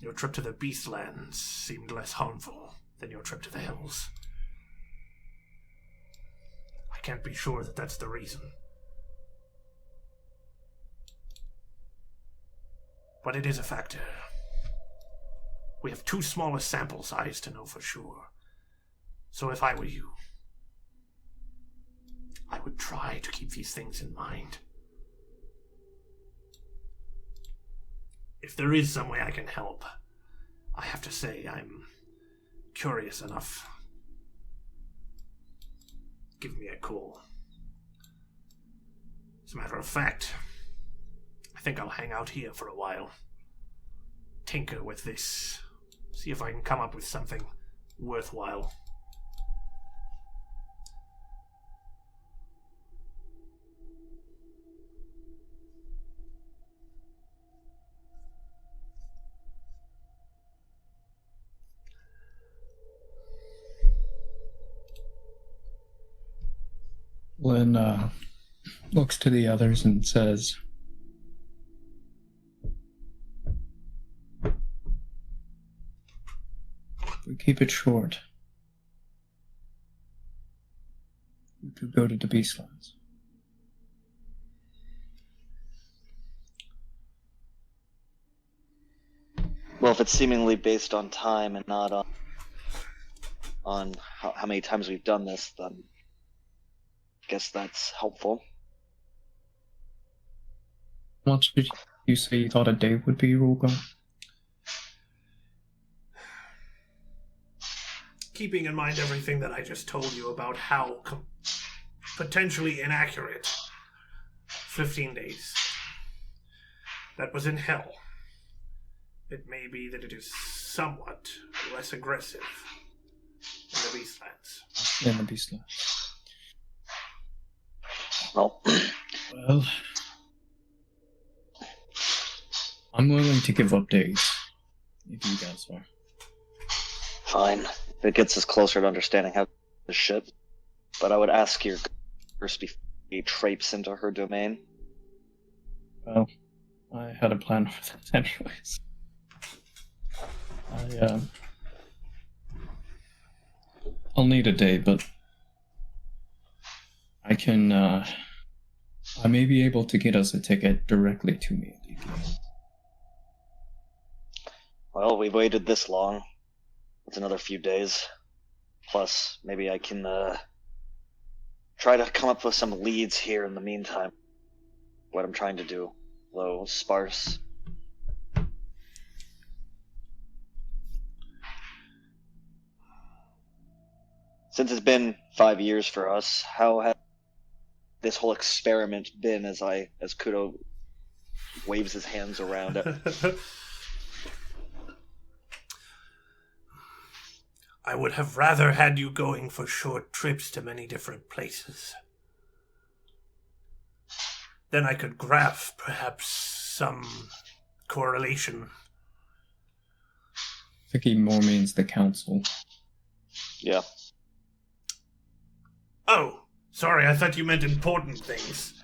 Your trip to the Beastlands seemed less harmful than your trip to the Hills. I can't be sure that that's the reason. But it is a factor. We have too small a sample size to know for sure. So if I were you, I would try to keep these things in mind. If there is some way I can help, I have to say I'm curious enough. Give me a call. As a matter of fact, I think I'll hang out here for a while. Tinker with this. See if I can come up with something worthwhile. Lynn looks to the others and says, "We keep it short. We could go to the Beastlands." Well, if it's seemingly based on time and not on how many times we've done this, then I guess that's helpful. How much did you say you thought a day would be, Ruga? Keeping in mind everything that I just told you about how potentially inaccurate 15 days. That was in hell. It may be that it is somewhat less aggressive in the Beastlands. In the Beastlands. Well, Well, I'm willing to give up days, if you guys are. fine. If it gets us closer to understanding how the ship. But I would ask your first before he traipse into her domain. Well, I had a plan for that anyways. I'll need a day, but I can, I may be able to get us a ticket directly to me. Well, we've waited this long. It's another few days. Plus, maybe I can try to come up with some leads here in the meantime. What I'm trying to do, though sparse. Since it's been 5 years for us, how has this whole experiment been? As Kudo waves his hands around it. I would have rather had you going for short trips to many different places. Then I could graph perhaps some correlation. I think he more means the council. Yeah. Oh, sorry, I thought you meant important things.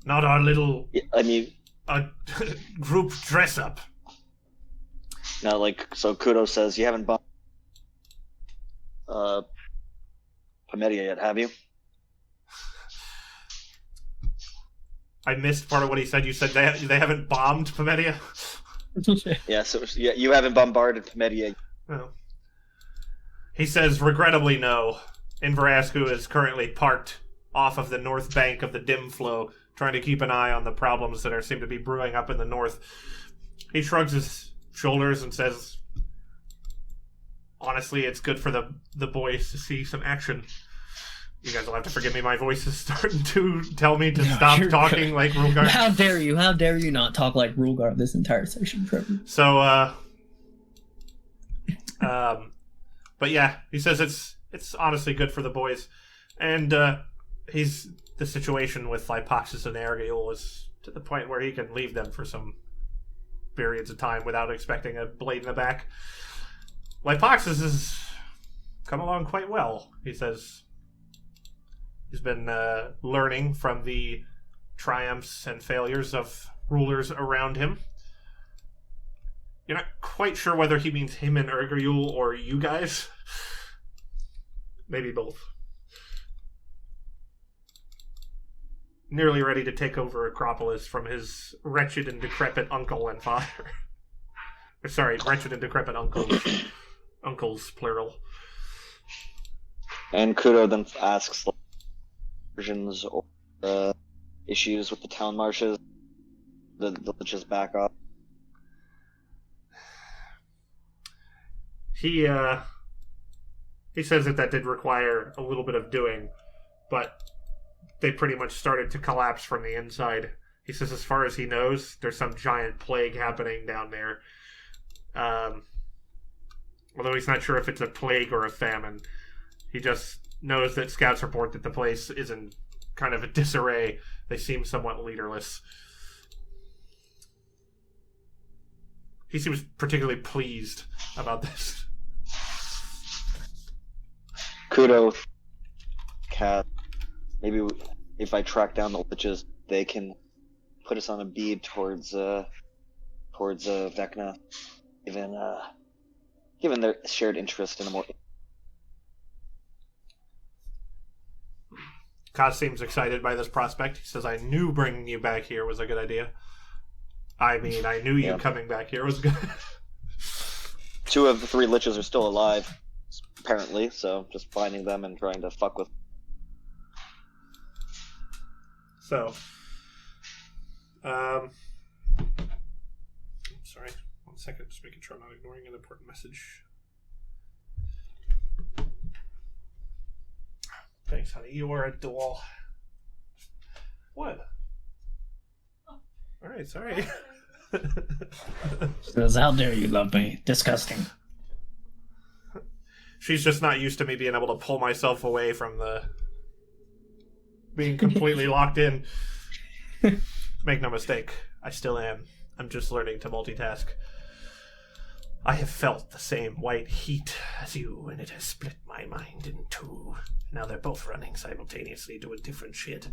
Not our little Yeah, I mean, group dress-up. now, so Kudo says, you haven't bought Pamedia yet, have you? I missed part of what he said. You said they haven't bombed Pamedia? Yeah, so yeah, you haven't bombarded Pamedia. No. He says, regrettably, no. Inverasku is currently parked off of the north bank of the dim flow, trying to keep an eye on the problems that seem to be brewing up in the north. He shrugs his shoulders and says, honestly, it's good for the boys to see some action. You guys will have to forgive me, my voice is starting to tell me to stop talking good. like Rulgar. How dare you not talk like Rulgar this entire session, Trevor? So, but yeah, he says it's honestly good for the boys. And the situation with Lipoxis and Ergil is to the point where he can leave them for some periods of time without expecting a blade in the back. Lipoxis has come along quite well, he says. He's been learning from the triumphs and failures of rulers around him. You're not quite sure whether he means him and Urgriul or you guys. Maybe both. Nearly ready to take over Acropolis from his wretched and decrepit uncle and father. Sorry, wretched and decrepit uncles. Uncles, plural. And Kudo then asks versions or issues with the town marshes. The villages back up. He says that did require a little bit of doing, but they pretty much started to collapse from the inside. He says as far as he knows, there's some giant plague happening down there. Although he's not sure if it's a plague or a famine. He just knows that scouts report that the place is in kind of a disarray. They seem somewhat leaderless. He seems particularly pleased about this. Kudo, Cat. Maybe if I track down the witches, they can put us on a bead towards Vecna, given their shared interest in a more. Kaz seems excited by this prospect. He says, I knew bringing you back here was a good idea. I mean, I knew you coming back here was good. 2 of the 3 liches are still alive, apparently, so just finding them and trying to fuck with. So, sorry, 1 second, just making sure I'm not ignoring an important message. Thanks, honey. You are a doll. What? All right, sorry. Says, how dare you love me? Disgusting. She's just not used to me being able to pull myself away from the being completely locked in. Make no mistake, I still am. I'm just learning to multitask. I have felt the same white heat as you, and it has split my mind in 2. Now they're both running simultaneously doing different shit.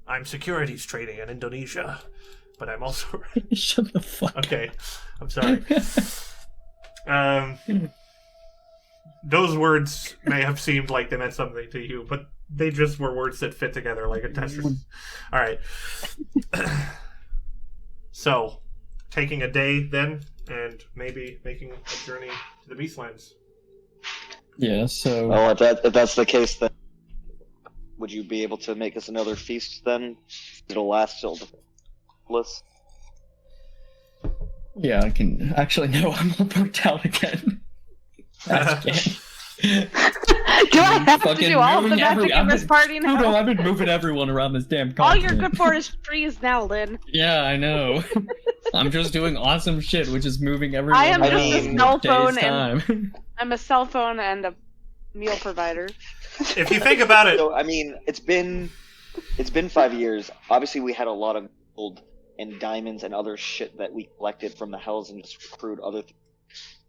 I'm securities trading in Indonesia, but I'm also... Shut the fuck up. Okay, I'm sorry. Those words may have seemed like they meant something to you, but they just were words that fit together like a Tetris. All right. So, taking a day then, and maybe making a journey to the Beastlands. Yeah, so... Oh, if that's the case, then would you be able to make us another feast then? It'll last till the list. Yeah, I can... Actually, no, I'm all burnt out again. Do I have to do all of the magic in this party now? No, I've been moving everyone around this damn All continent. you're good for is trees now, Lynn. Yeah, I know. I'm just doing awesome shit, which is moving everyone I am around just a in cell days phone time. I'm a cell phone and a meal provider. If you think about it... So, I mean, it's been 5 years. Obviously, we had a lot of gold and diamonds and other shit that we collected from the hells and just accrued other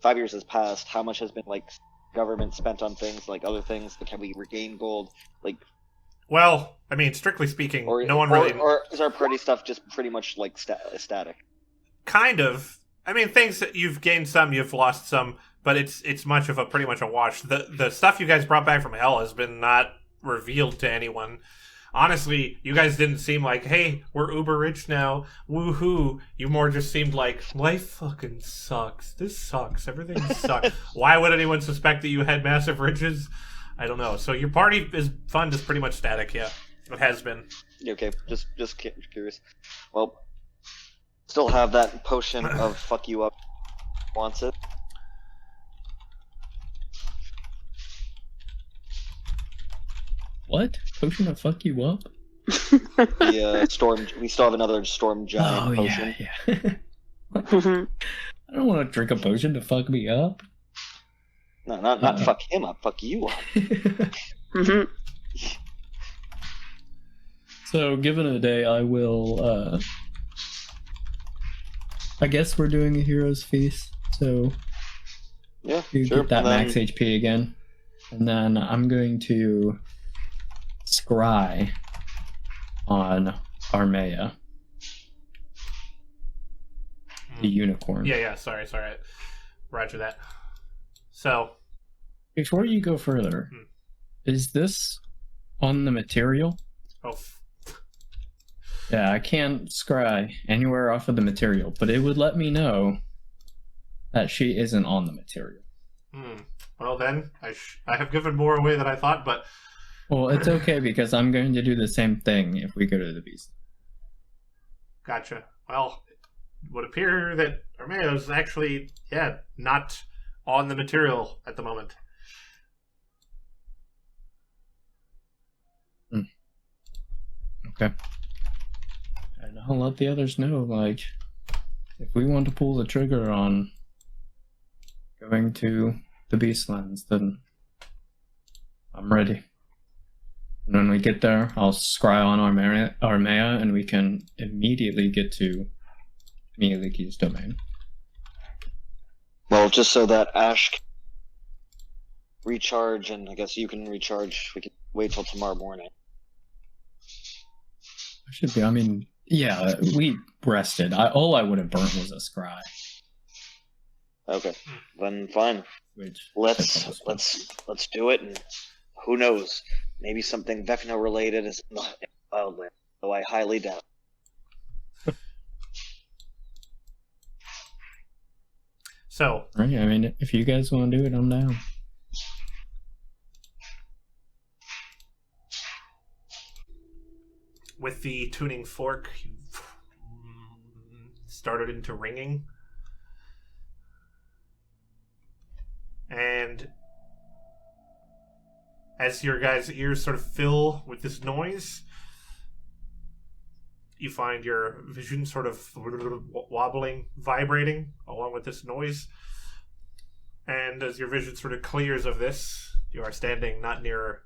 5 years has passed. How much has been, like, government spent on things, like other things? Like, have we regained gold? Like... Well, I mean, strictly speaking, no one really... Or is our party stuff just pretty much, like, static? Kind of. I mean, things that you've gained some, you've lost some, but it's pretty much a wash. The stuff you guys brought back from hell has been not revealed to anyone. Honestly, you guys didn't seem like, hey, we're uber rich now, woohoo. You more just seemed like, life fucking sucks. This sucks. Everything sucks. Why would anyone suspect that you had massive riches? I don't know. So your party fund is pretty much static, yeah. It has been. Okay, just curious. Well, still have that potion of fuck you up. Wants it. What? Potion to fuck you up? The storm. We still have another storm giant potion. Yeah. I don't want to drink a potion to fuck me up. No, not fuck him up. Fuck you up. So, given a day, I will. I guess we're doing a hero's feast. So, Yeah, You sure. get that Then- max HP again. And then I'm going to scry on Armea, the unicorn. Yeah, sorry. Roger that. So, Before you go further, is this on the material? oh, Yeah, I can't scry anywhere off of the material, but it would let me know that she isn't on the material. Well then, I have given more away than I thought, but... Well, it's okay because I'm going to do the same thing if we go to the beast. Gotcha. Well, it would appear that Armea is actually, not on the material at the moment. Okay. And I'll let the others know, like, if we want to pull the trigger on going to the Beastlands, then I'm ready. And when we get there, I'll scry on Armea, and we can immediately get to Mieliki's domain. Well, just so that Ash can recharge, and I guess you can recharge, we can wait till tomorrow morning. Should be, I mean, yeah, we rested. All I would have burnt was a scry. Okay, then fine. Which Let's do it, and who knows? Maybe something Vecna related is in the wildland, though I highly doubt. So, right, I mean, if you guys want to do it, I'm down. with the tuning fork, you started into ringing. And as your guys' ears sort of fill with this noise, you find your vision sort of wobbling, vibrating along with this noise. And as your vision sort of clears of this, you are standing not near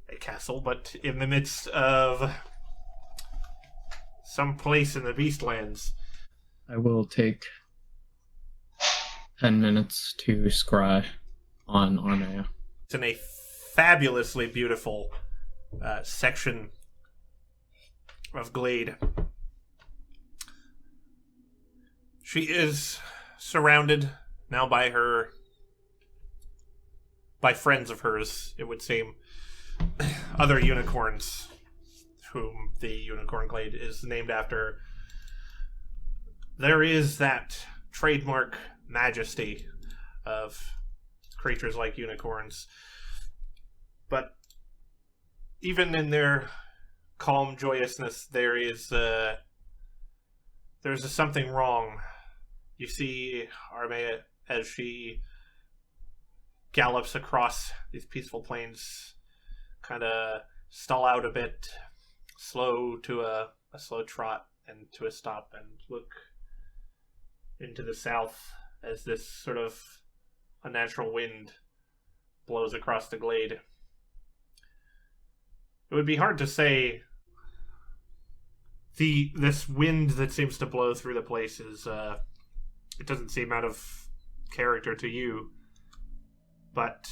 a castle, but in the midst of some place in the Beastlands. I will take 10 minutes to scry on Armea. It's in a fabulously beautiful section of glade. She is surrounded now by friends of hers, it would seem. Other unicorns, whom the unicorn glade is named after. There is that trademark majesty of creatures like unicorns. But even in their calm joyousness, there's something wrong. You see Armea as she gallops across these peaceful plains, kind of stall out a bit, slow to a slow trot and to a stop, and look into the south as this sort of unnatural wind blows across the glade. It would be hard to say this wind that seems to blow through the place is it doesn't seem out of character to you, but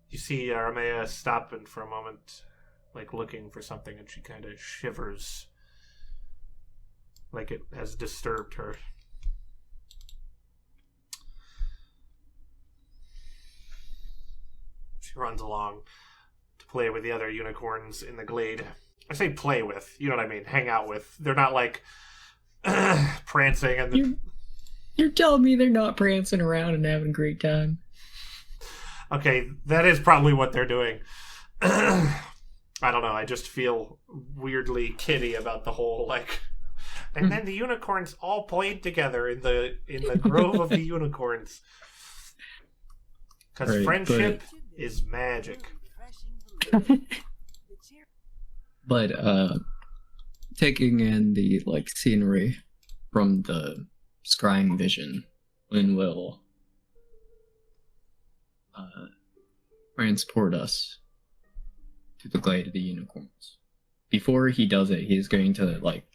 you see Armea stopping for a moment, like looking for something, and she kind of shivers, like it has disturbed her. She runs along to play with the other unicorns in the glade. I say play with, you know what I mean, hang out with. They're not like prancing and You're telling me they're not prancing around and having a great time? Okay, that is probably what they're doing. I don't know, I just feel weirdly kiddie about the whole, like... And then the unicorns all played together in the grove of the unicorns. Because friendship is magic. But, taking in the, like, scenery from the scrying vision, Lynn will transport us to the glade of the unicorns. Before he does it, he's going to, like,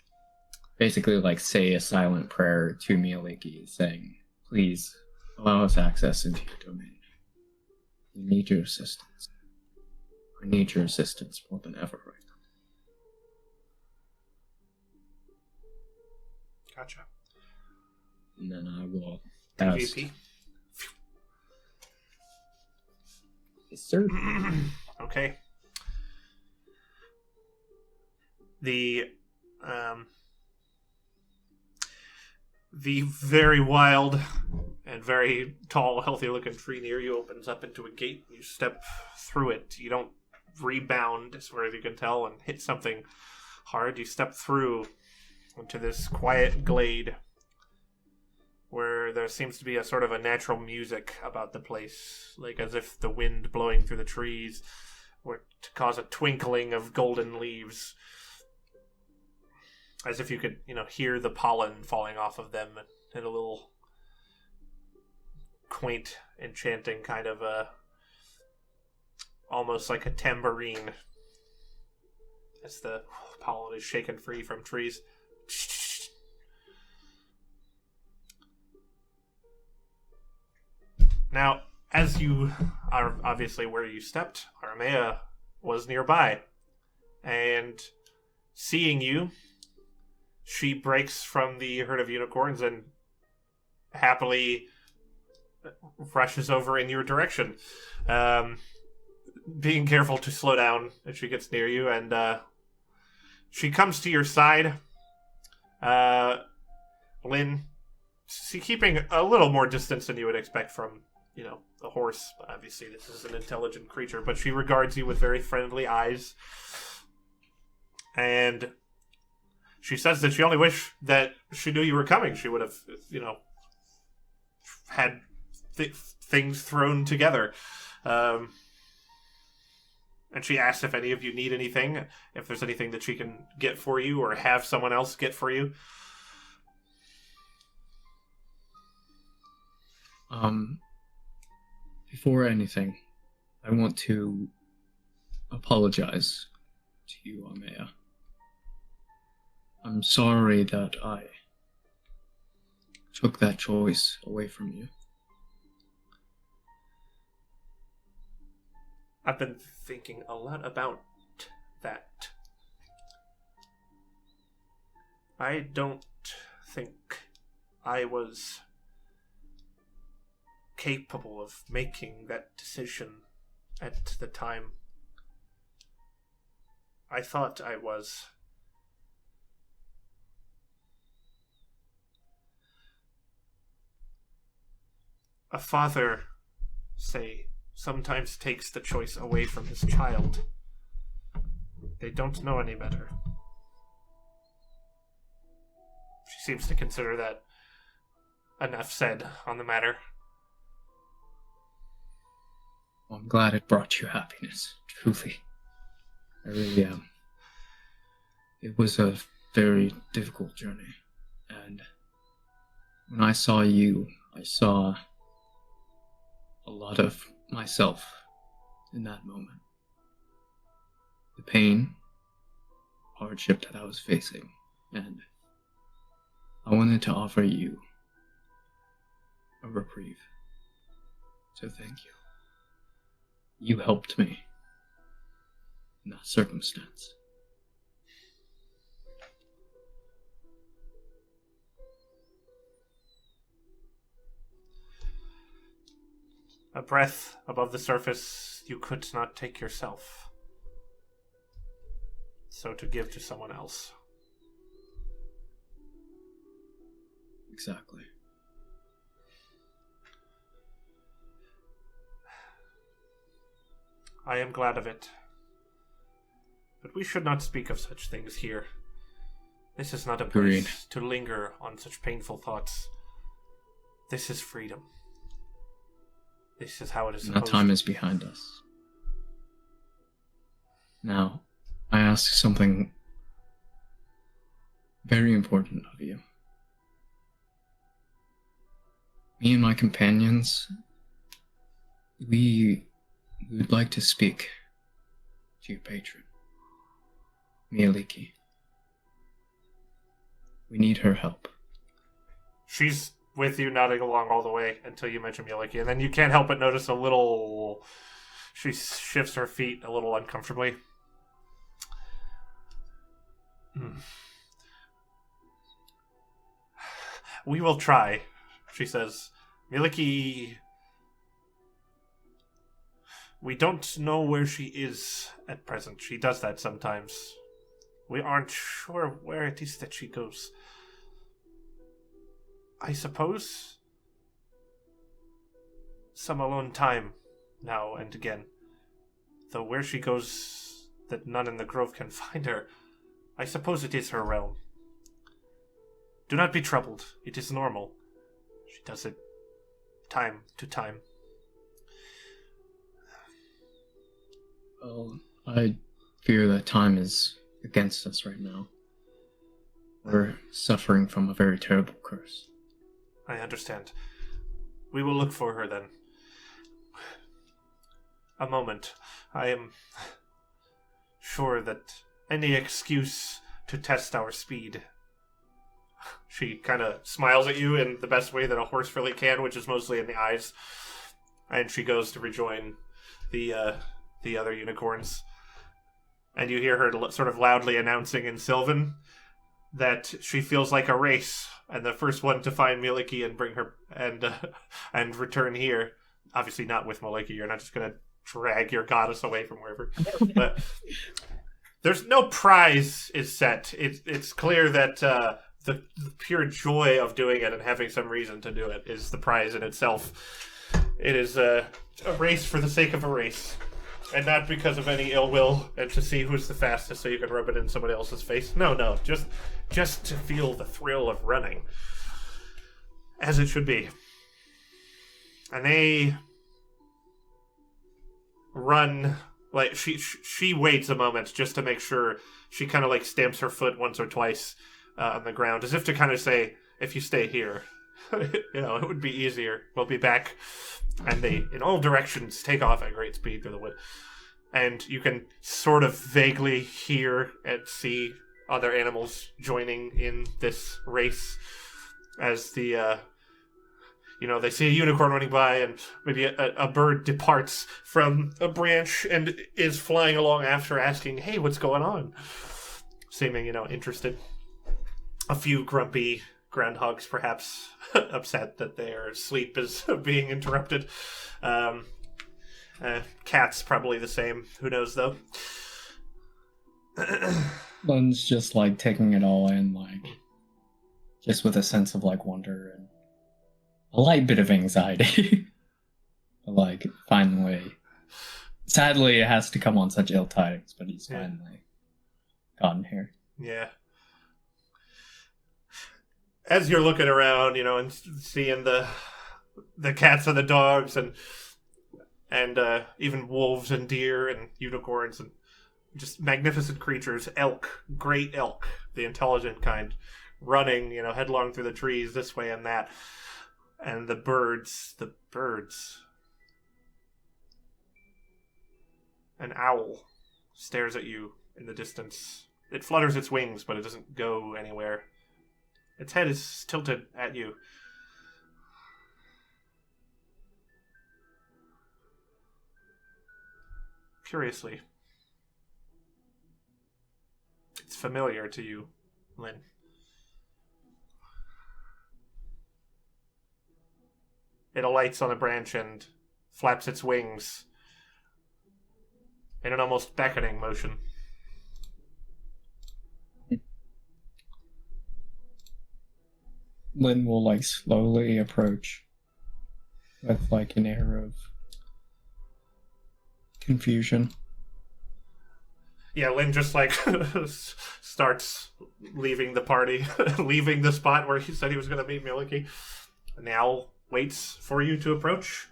basically, like, say a silent prayer to Mieliki, saying, Please, allow us access into your domain. We need your assistance. I need your assistance more than ever right now. Gotcha. And then I will ask... PvP. Yes, sir. Okay. The very wild and very tall, healthy-looking tree near you opens up into a gate. You step through it. You don't rebound, as far as you can tell, and hit something hard. You step through into this quiet glade where there seems to be a sort of a natural music about the place, like as if the wind blowing through the trees were to cause a twinkling of golden leaves, as if you could, hear the pollen falling off of them in a little quaint, enchanting kind of almost like a tambourine as the pollen is shaken free from trees. Now, as you are obviously where you stepped, Armea was nearby. And seeing you, she breaks from the herd of unicorns and happily rushes over in your direction. Being careful to slow down as she gets near you, and she comes to your side. Lynn, keeping a little more distance than you would expect from the horse. Obviously, this is an intelligent creature, but she regards you with very friendly eyes. And she says that she only wished that she knew you were coming. She would have, had things thrown together. And she asks if any of you need anything, if there's anything that she can get for you or have someone else get for you. Before anything, I want to apologize to you, Armea. I'm sorry that I took that choice away from you. I've been thinking a lot about that. I don't think I was capable of making that decision at the time. I thought I was. A father, say, sometimes takes the choice away from his child. They don't know any better. She seems to consider that enough said on the matter. Well, I'm glad it brought you happiness, truly. I really am. It was a very difficult journey, and when I saw you, I saw a lot of myself in that moment. The pain, hardship that I was facing, and I wanted to offer you a reprieve. So thank you. You helped me in that circumstance. A breath above the surface you could not take yourself. So to give to someone else. Exactly. I am glad of it. But we should not speak of such things here. This is not a Agreed. place to linger on such painful thoughts. This is freedom. This is how it is supposed That time to is behind us. Now, I ask something very important of you. Me and my companions, we would like to speak to your patron, Mieliki. We need her help. She's with you, nodding along all the way until you mention Muliki. And then you can't help but notice a little... She shifts her feet a little uncomfortably. We will try, she says. Miliki... We don't know where she is at present. She does that sometimes. We aren't sure where it is that she goes. I suppose some alone time now and again. Though where she goes that none in the grove can find her, I suppose it is her realm. Do not be troubled. It is normal. She does it time to time. Well, I fear that time is against us right now. We're suffering from a very terrible curse. I understand. We will look for her then. A moment. I am sure that any excuse to test our speed. She kind of smiles at you in the best way that a horse really can, which is mostly in the eyes. And she goes to rejoin the other unicorns. And you hear her sort of loudly announcing in Sylvan that she feels like a race, and the first one to find Miliki and bring her and return here. Obviously not with Miliki. You're not just going to drag your goddess away from wherever. But there's no prize is set. It's clear that the pure joy of doing it and having some reason to do it is the prize in itself. It is a race for the sake of a race. And not because of any ill will and to see who's the fastest so you can rub it in somebody else's face. No. Just to feel the thrill of running. As it should be. And they run, like, she waits a moment just to make sure. She kind of, like, stamps her foot once or twice on the ground, as if to kind of say, if you stay here, it would be easier. We'll be back. And they, in all directions, take off at great speed through the wood. And you can sort of vaguely hear and see other animals joining in this race as the, they see a unicorn running by, and maybe a bird departs from a branch and is flying along after, asking, hey, what's going on? Seeming, interested. A few grumpy groundhogs, perhaps, upset that their sleep is being interrupted. Cats, probably the same. Who knows, though? Lynn's just, like, taking it all in, like, just with a sense of, like, wonder and a light bit of anxiety. Like, finally. Sadly, it has to come on such ill tidings, but he's finally gotten here. Yeah. As you're looking around, and seeing the cats and the dogs and even wolves and deer and unicorns and just magnificent creatures, elk, great elk, the intelligent kind, running, headlong through the trees this way and that. And the birds. An owl stares at you in the distance. It flutters its wings, but it doesn't go anywhere. Its head is tilted at you. Curiously. It's familiar to you, Lynn. It alights on a branch and flaps its wings in an almost beckoning motion. Lynn will, like, slowly approach with, like, an air of confusion. Yeah, Lynn just, like, starts leaving the party, leaving the spot where he said he was going to meet Miliki. And the owl waits for you to approach.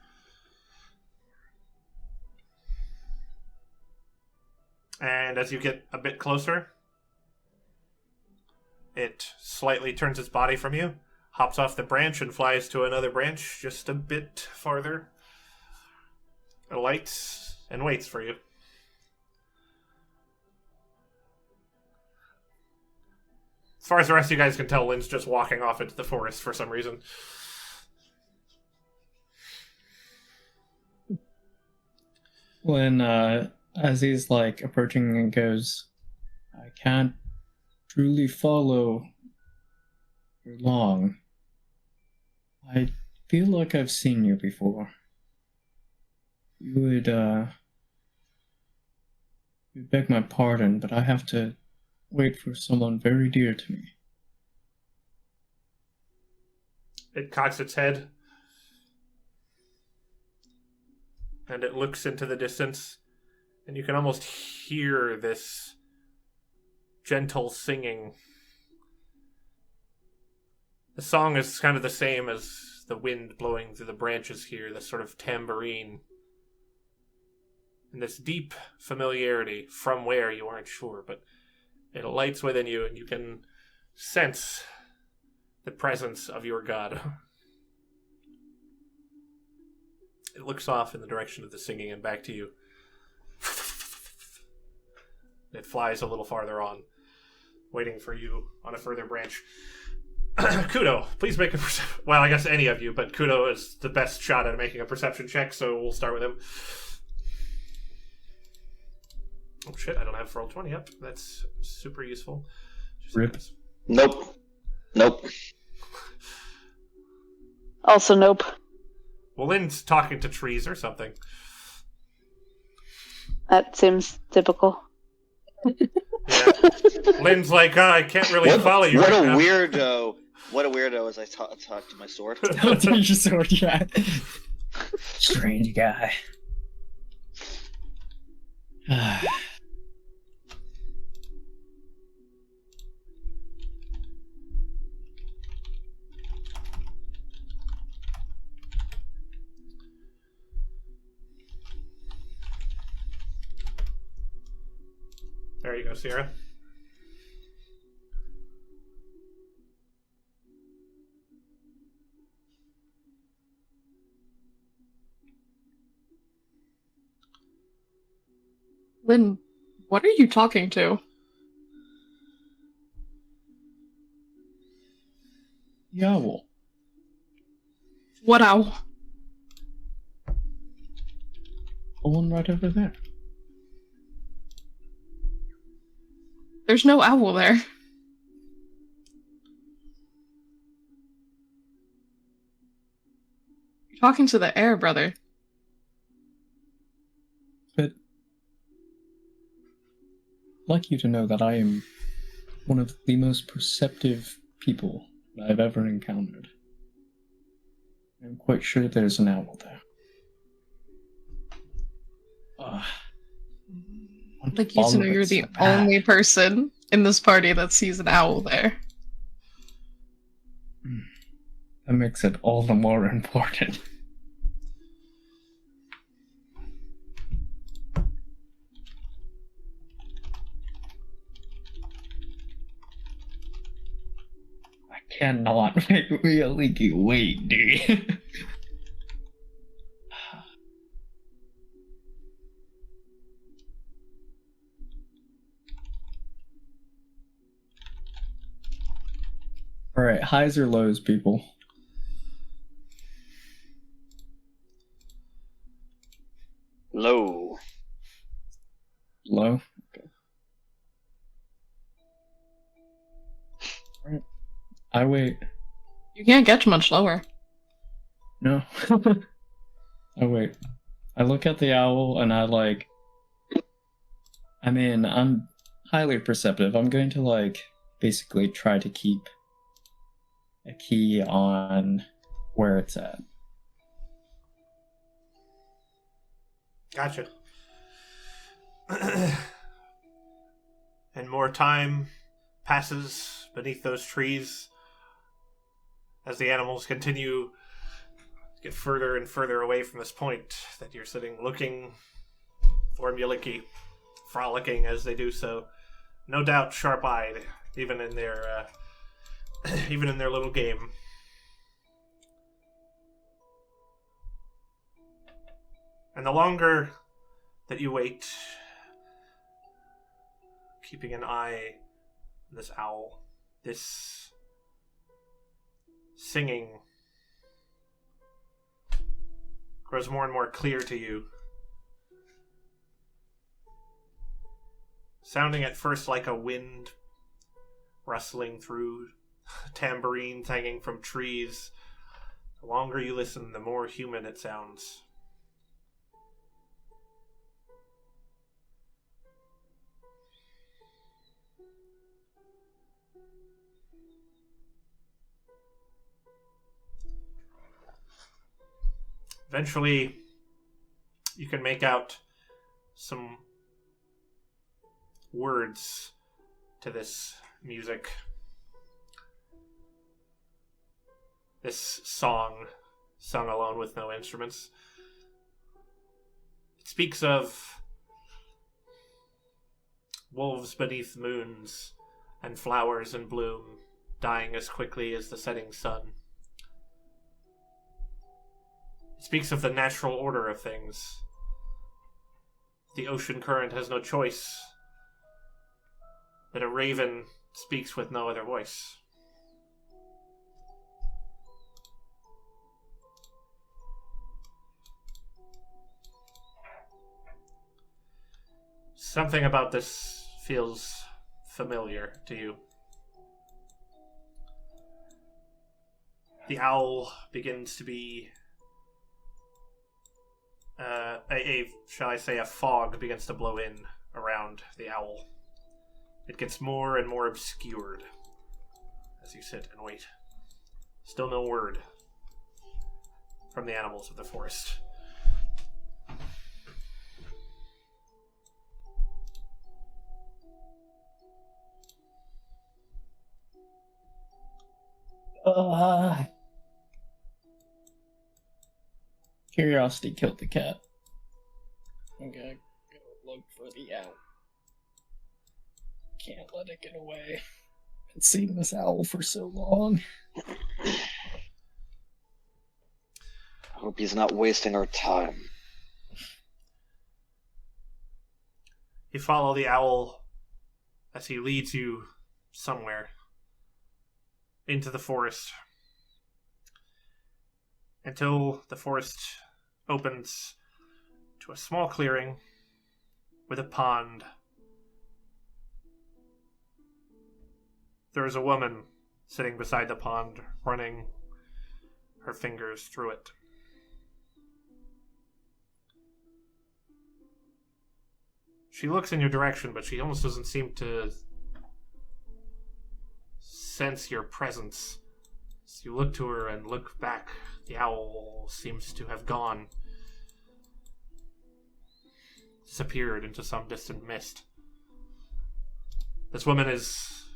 And as you get a bit closer, it slightly turns its body from you, hops off the branch and flies to another branch just a bit farther. It alights and waits for you. As far as the rest of you guys can tell, Lynn's just walking off into the forest for some reason. When, as he's, like, approaching and goes, I can't truly follow for long. I feel like I've seen you before. You would, you beg my pardon, but I have to wait for someone very dear to me. It cocks its head, and it looks into the distance, and you can almost hear this gentle singing. The song is kind of the same as the wind blowing through the branches here, this sort of tambourine. And this deep familiarity from where you aren't sure, but it lights within you, and you can sense the presence of your god. It looks off in the direction of the singing and back to you. It flies a little farther on, waiting for you on a further branch. Kudo, please make a perception. Well, I guess any of you, but Kudo is the best shot at making a perception check, so we'll start with him. Oh shit, I don't have roll 20 up. That's super useful. Rip. Nope. Nope. Also, nope. Well, Lynn's talking to trees or something. That seems typical. Yeah. Lynn's like, I can't really follow you. What right a now. weirdo. What a weirdo as I talk to my sword. Don't take your sword, yeah. Strange guy. There you go, Sierra. Lynn, what are you talking to? The owl. What owl? The one right over there. There's no owl there. You're talking to the air, brother. But I'd like you to know that I am one of the most perceptive people that I've ever encountered. I'm quite sure there's an owl there. I'd like you to know you're the only person in this party that sees an owl there. That makes it all the more important. I cannot make me a leaky weight, dude. Alright, highs or lows, people? Low. Low? Okay. Alright. I wait. You can't get much lower. No. I wait. I look at the owl and I'm highly perceptive. I'm going to, basically try to keep a key on where it's at. Gotcha. And more time passes beneath those trees as the animals continue to get further and further away from this point that you're sitting looking for Muliki, frolicking as they do so. No doubt sharp-eyed, even in their little game. And the longer that you wait, keeping an eye on this owl, this singing grows more and more clear to you sounding at first like a wind rustling through tambourines hanging from trees. The longer you listen, the more human it sounds. Eventually, you can make out some words to this music. This song, sung alone with no instruments. It speaks of wolves beneath moons and flowers in bloom, dying as quickly as the setting sun. It speaks of the natural order of things. The ocean current has no choice. That a raven speaks with no other voice. Something about this feels familiar to you. The owl begins to be shall I say, a fog begins to blow in around the owl. It gets more and more obscured as you sit and wait. Still no word from the animals of the forest. Curiosity killed the cat. I'm gonna go look for the owl. Can't let it get away. Been seeing this owl for so long. I hope he's not wasting our time. You follow the owl as he leads you somewhere into the forest until the forest opens to a small clearing with a pond. There is a woman sitting beside the pond, running her fingers through it. She looks in your direction, but she almost doesn't seem to sense your presence. As you look to her and look back, the owl seems to have gone. Disappeared into some distant mist. This woman is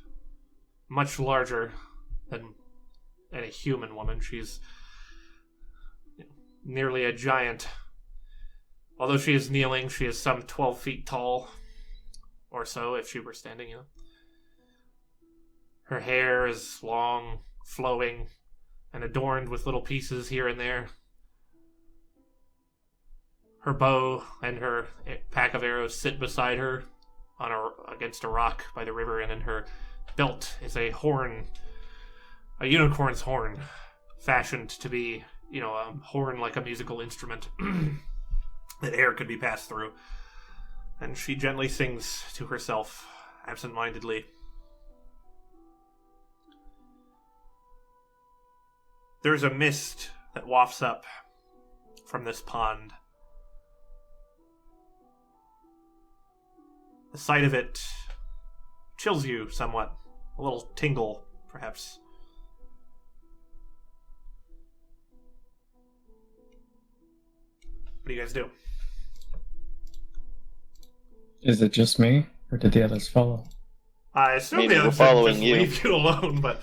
much larger than any human woman. She's nearly a giant. Although she is kneeling, she is some 12 feet tall, or so if she were standing, Her hair is long, flowing, and adorned with little pieces here and there. Her bow and her pack of arrows sit beside her against a rock by the river, and in her belt is a horn, a unicorn's horn, fashioned to be, a horn like a musical instrument that air could be passed through. And she gently sings to herself, absent-mindedly. There's a mist that wafts up from this pond. The sight of it chills you somewhat. A little tingle, perhaps. What do you guys do? Is it just me, or did the others follow? I assume Maybe the we're others would following just you. leave you alone, but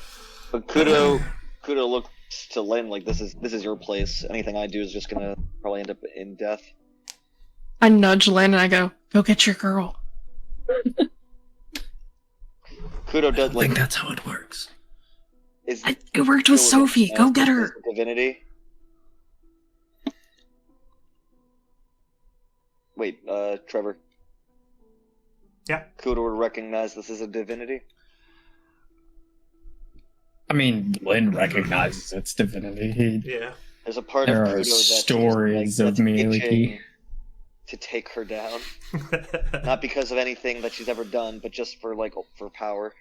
Kudo looks to Lynn like this is your place. Anything I do is just gonna probably end up in death. I nudge Lynn and I go get your girl. Kudo does I think that's how it works. It worked with Sophie. Go get her. Divinity. Wait, Trevor. Yeah. Kudo would recognize this as a divinity. I mean, Lynn recognizes its divinity. yeah. There's a part There of are Kudo that stories that's of me, itching to take her down. Not because of anything that she's ever done, but just for power.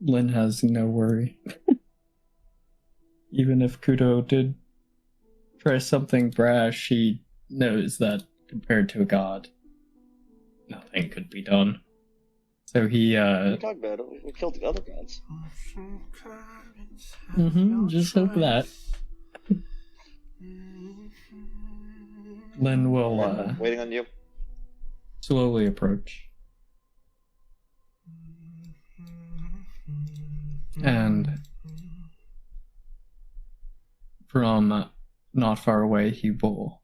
Lynn has no worry. Even if Kudo did try something brash, she knows that compared to a god, nothing could be done. So he, We talked about it. We killed the other gods. Just hope that. Lynn will, waiting on you. Slowly approach. And from not far away, he will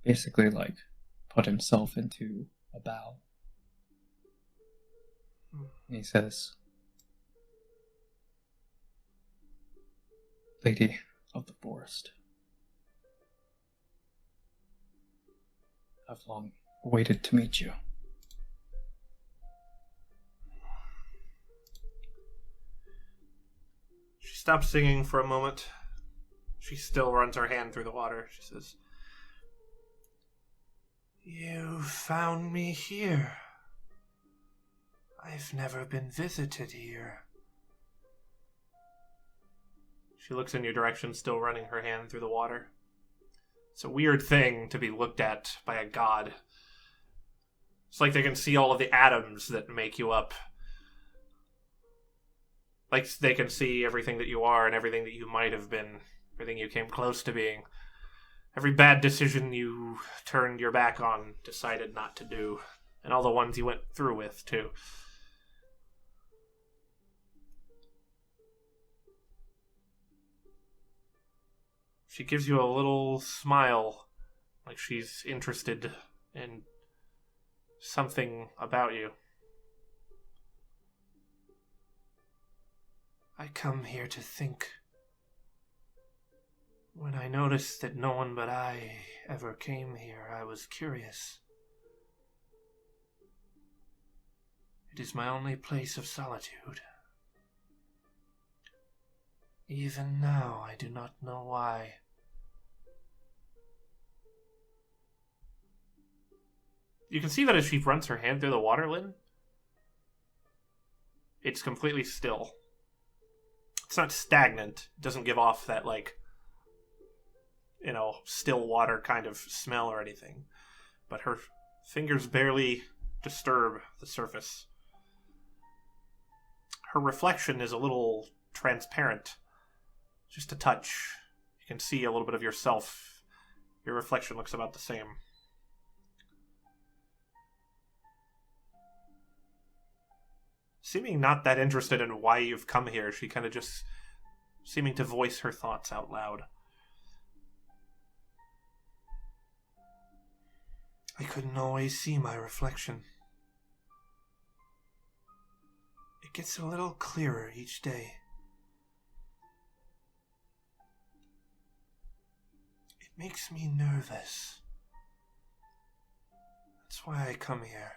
basically, put himself into a bow. And he says, Lady of the Forest, I've long waited to meet you. She stops singing for a moment. She still runs her hand through the water. She says, You found me here. I've never been visited here. She looks in your direction, still running her hand through the water. It's a weird thing to be looked at by a god. It's like they can see all of the atoms that make you up. Like they can see everything that you are and everything that you might have been, everything you came close to being. Every bad decision you turned your back on, decided not to do. And all the ones you went through with, too. She gives you a little smile, like she's interested in something about you. I come here to think. When I noticed that no one but I ever came here, I was curious. It is my only place of solitude. Even now, I do not know why. You can see that as she runs her hand through the water, Lynn, it's completely still. It's not stagnant. It doesn't give off that, still water kind of smell or anything. But her fingers barely disturb the surface. Her reflection is a little transparent. Just a touch. You can see a little bit of yourself. Your reflection looks about the same. Seeming not that interested in why you've come here, she kind of just seeming to voice her thoughts out loud. I couldn't always see my reflection. It gets a little clearer each day. It makes me nervous. That's why I come here.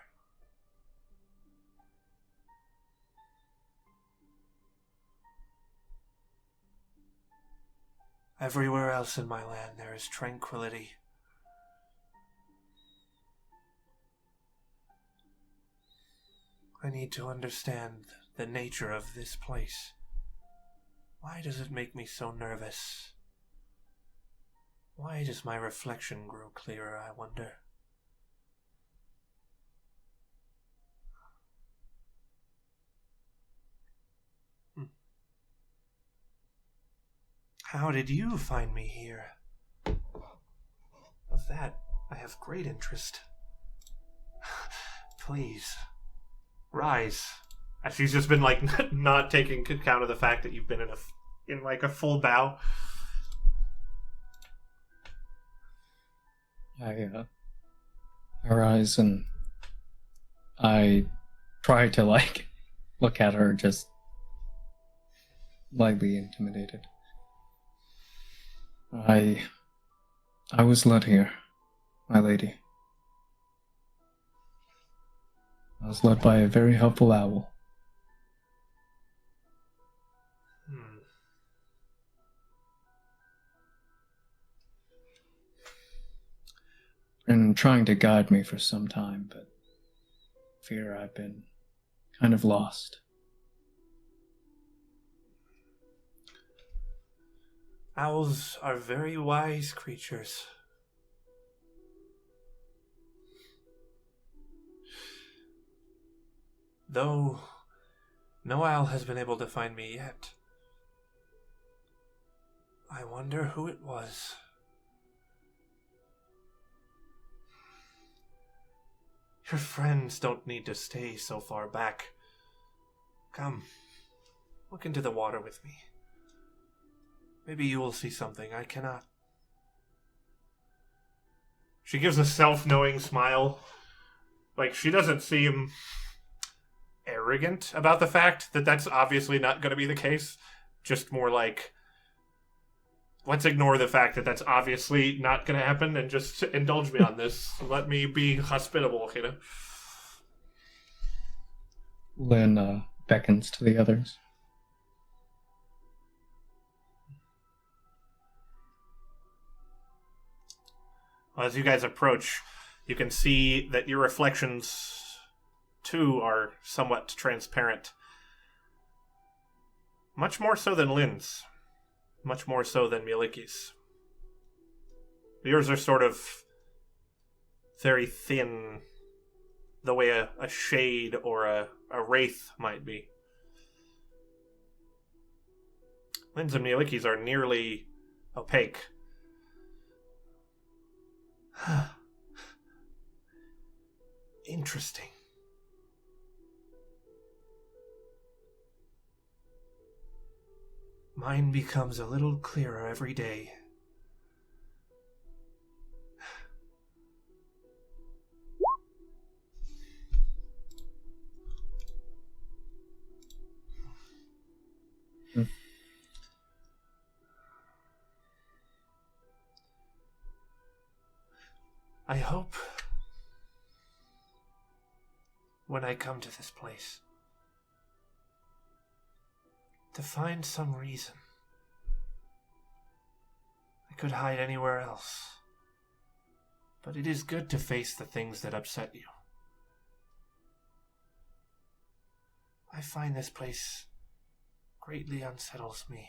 Everywhere else in my land there is tranquility. I need to understand the nature of this place. Why does it make me so nervous? Why does my reflection grow clearer, I wonder? How did you find me here? Of that, I have great interest. Please, rise. As she's just been, not taking account of the fact that you've been in a full bow. I arise and I try to, look at her just lightly intimidated. I was led here, my lady. I was led by a very helpful owl. been trying to guide me for some time, but I fear I've been kind of lost. Owls are very wise creatures. Though no owl has been able to find me yet. I wonder who it was. Your friends don't need to stay so far back. Come, look into the water with me. Maybe you will see something I cannot. She gives a self-knowing smile. Like, she doesn't seem arrogant about the fact that that's obviously not going to be the case. Just more like, let's ignore the fact that that's obviously not going to happen and just indulge me on this. Let me be hospitable, you know? Lynn beckons to the others. Well, as you guys approach, you can see that your reflections, too, are somewhat transparent. Much more so than Lynn's. Much more so than Miliki's. Yours are sort of very thin, the way a shade or a wraith might be. Lynn's and Miliki's are nearly opaque. Interesting. Mine becomes a little clearer every day. I hope when I come to this place to find some reason I could hide anywhere else. But it is good to face the things that upset you. I find this place greatly unsettles me.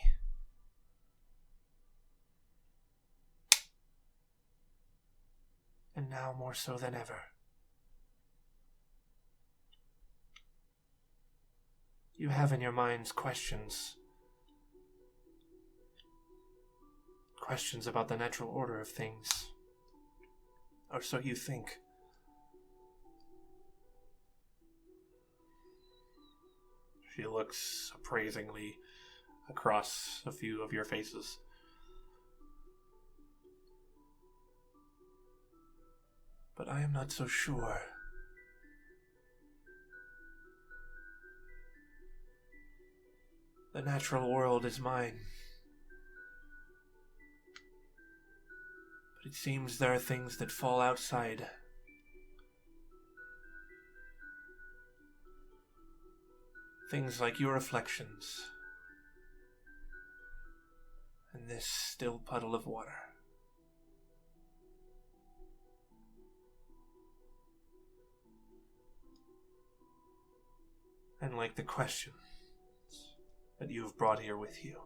And now more so than ever. You have in your minds questions. Questions about the natural order of things. Or so you think. She looks appraisingly across a few of your faces. But I am not so sure. The natural world is mine. But it seems there are things that fall outside. Things like your reflections. And this still puddle of water. And like the questions that you have brought here with you.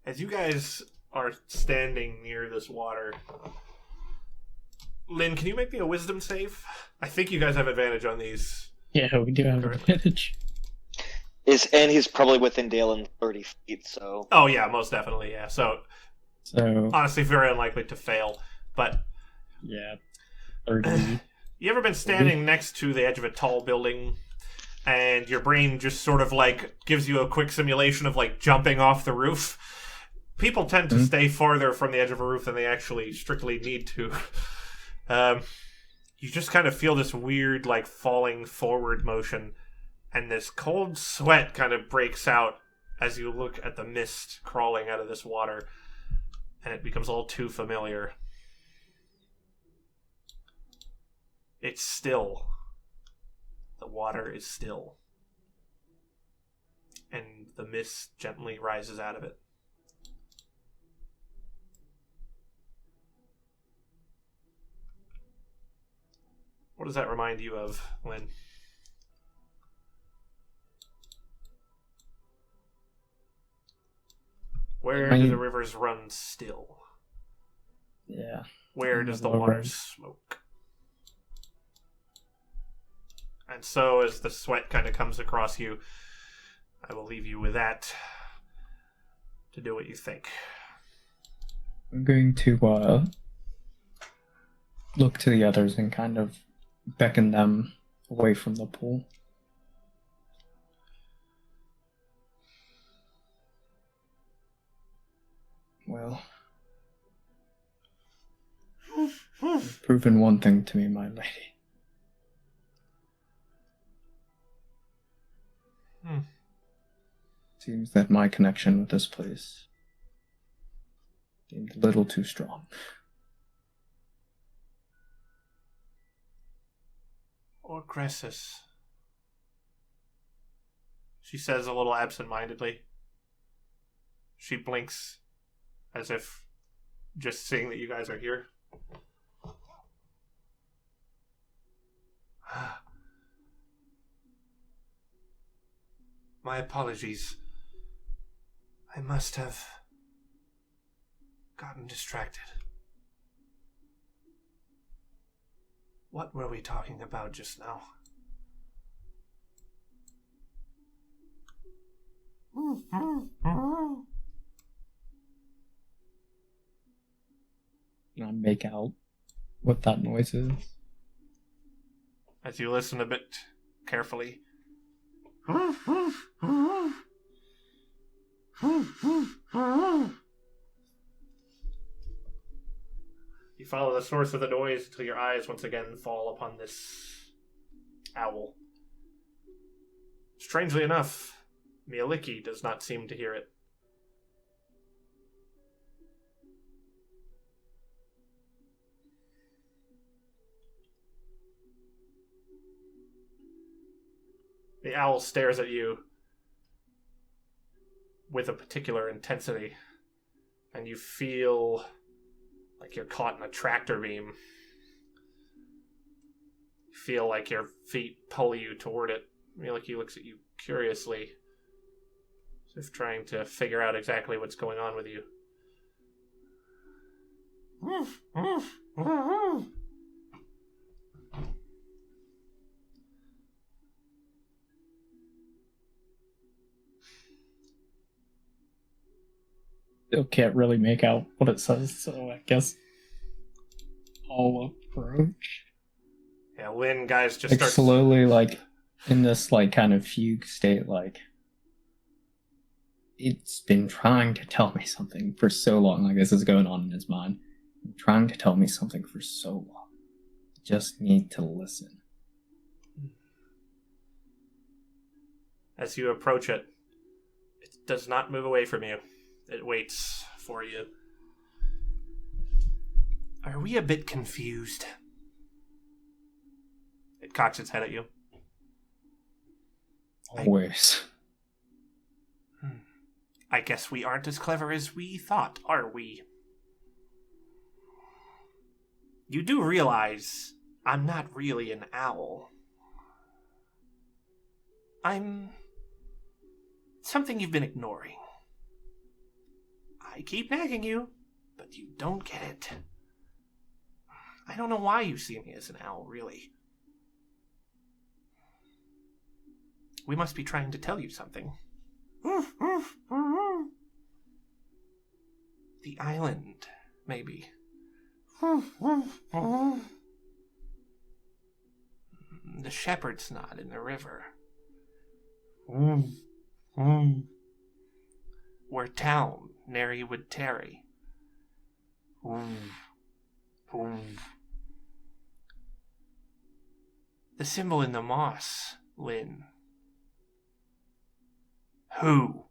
As you guys are standing near this water, Lynn, can you make me a wisdom save? I think you guys have advantage on these. Yeah, we do have advantage. And he's probably within Dale in 30 feet, so... Oh yeah, most definitely, yeah. So honestly, very unlikely to fail. But yeah, 30. You ever been standing next to the edge of a tall building and your brain just sort of like gives you a quick simulation of like jumping off the roof? People tend to stay farther from the edge of a roof than they actually strictly need to. You just kind of feel this weird like falling forward motion, and this cold sweat kind of breaks out as you look at the mist crawling out of this water, and it becomes all too familiar. It's still. The water is still. And the mist gently rises out of it. What does that remind you of, Lynn? Where do the rivers run still? Yeah. Where does the water smoke? And so, as the sweat kind of comes across you, I will leave you with that to do what you think. I'm going to look to the others and kind of beckon them away from the pool. Well, you've proven one thing to me, my lady. Seems that my connection with this place seemed a little too strong. Hourglasses, she says a little absent-mindedly. She blinks as if just seeing that you guys are here. My apologies. I must have gotten distracted. What were we talking about just now? Can I make out what that noise is? As you listen a bit carefully. You follow the source of the noise until your eyes once again fall upon this owl. Strangely enough, Mieliki does not seem to hear it. The owl stares at you with a particular intensity, and you feel like you're caught in a tractor beam. You feel like your feet pull you toward it. Mieliki looks at you curiously, as if trying to figure out exactly what's going on with you. Still can't really make out what it says, so I guess I'll approach. Yeah, Lynn, guys, just like start slowly, like in this like kind of fugue state, like it's been trying to tell me something for so long. Like this is going on in his mind, trying to tell me something for so long. Just need to listen. As you approach it, it does not move away from you. It waits for you. Are we a bit confused? It cocks its head at you. Always. I guess we aren't as clever as we thought, are we? You do realize I'm not really an owl. I'm something you've been ignoring. I keep nagging you, but you don't get it. I don't know why you see me as an owl, really. We must be trying to tell you something. The island, maybe. The shepherd's knot in the river. Where town, nary would tarry. The symbol in the moss, Lynn. Who?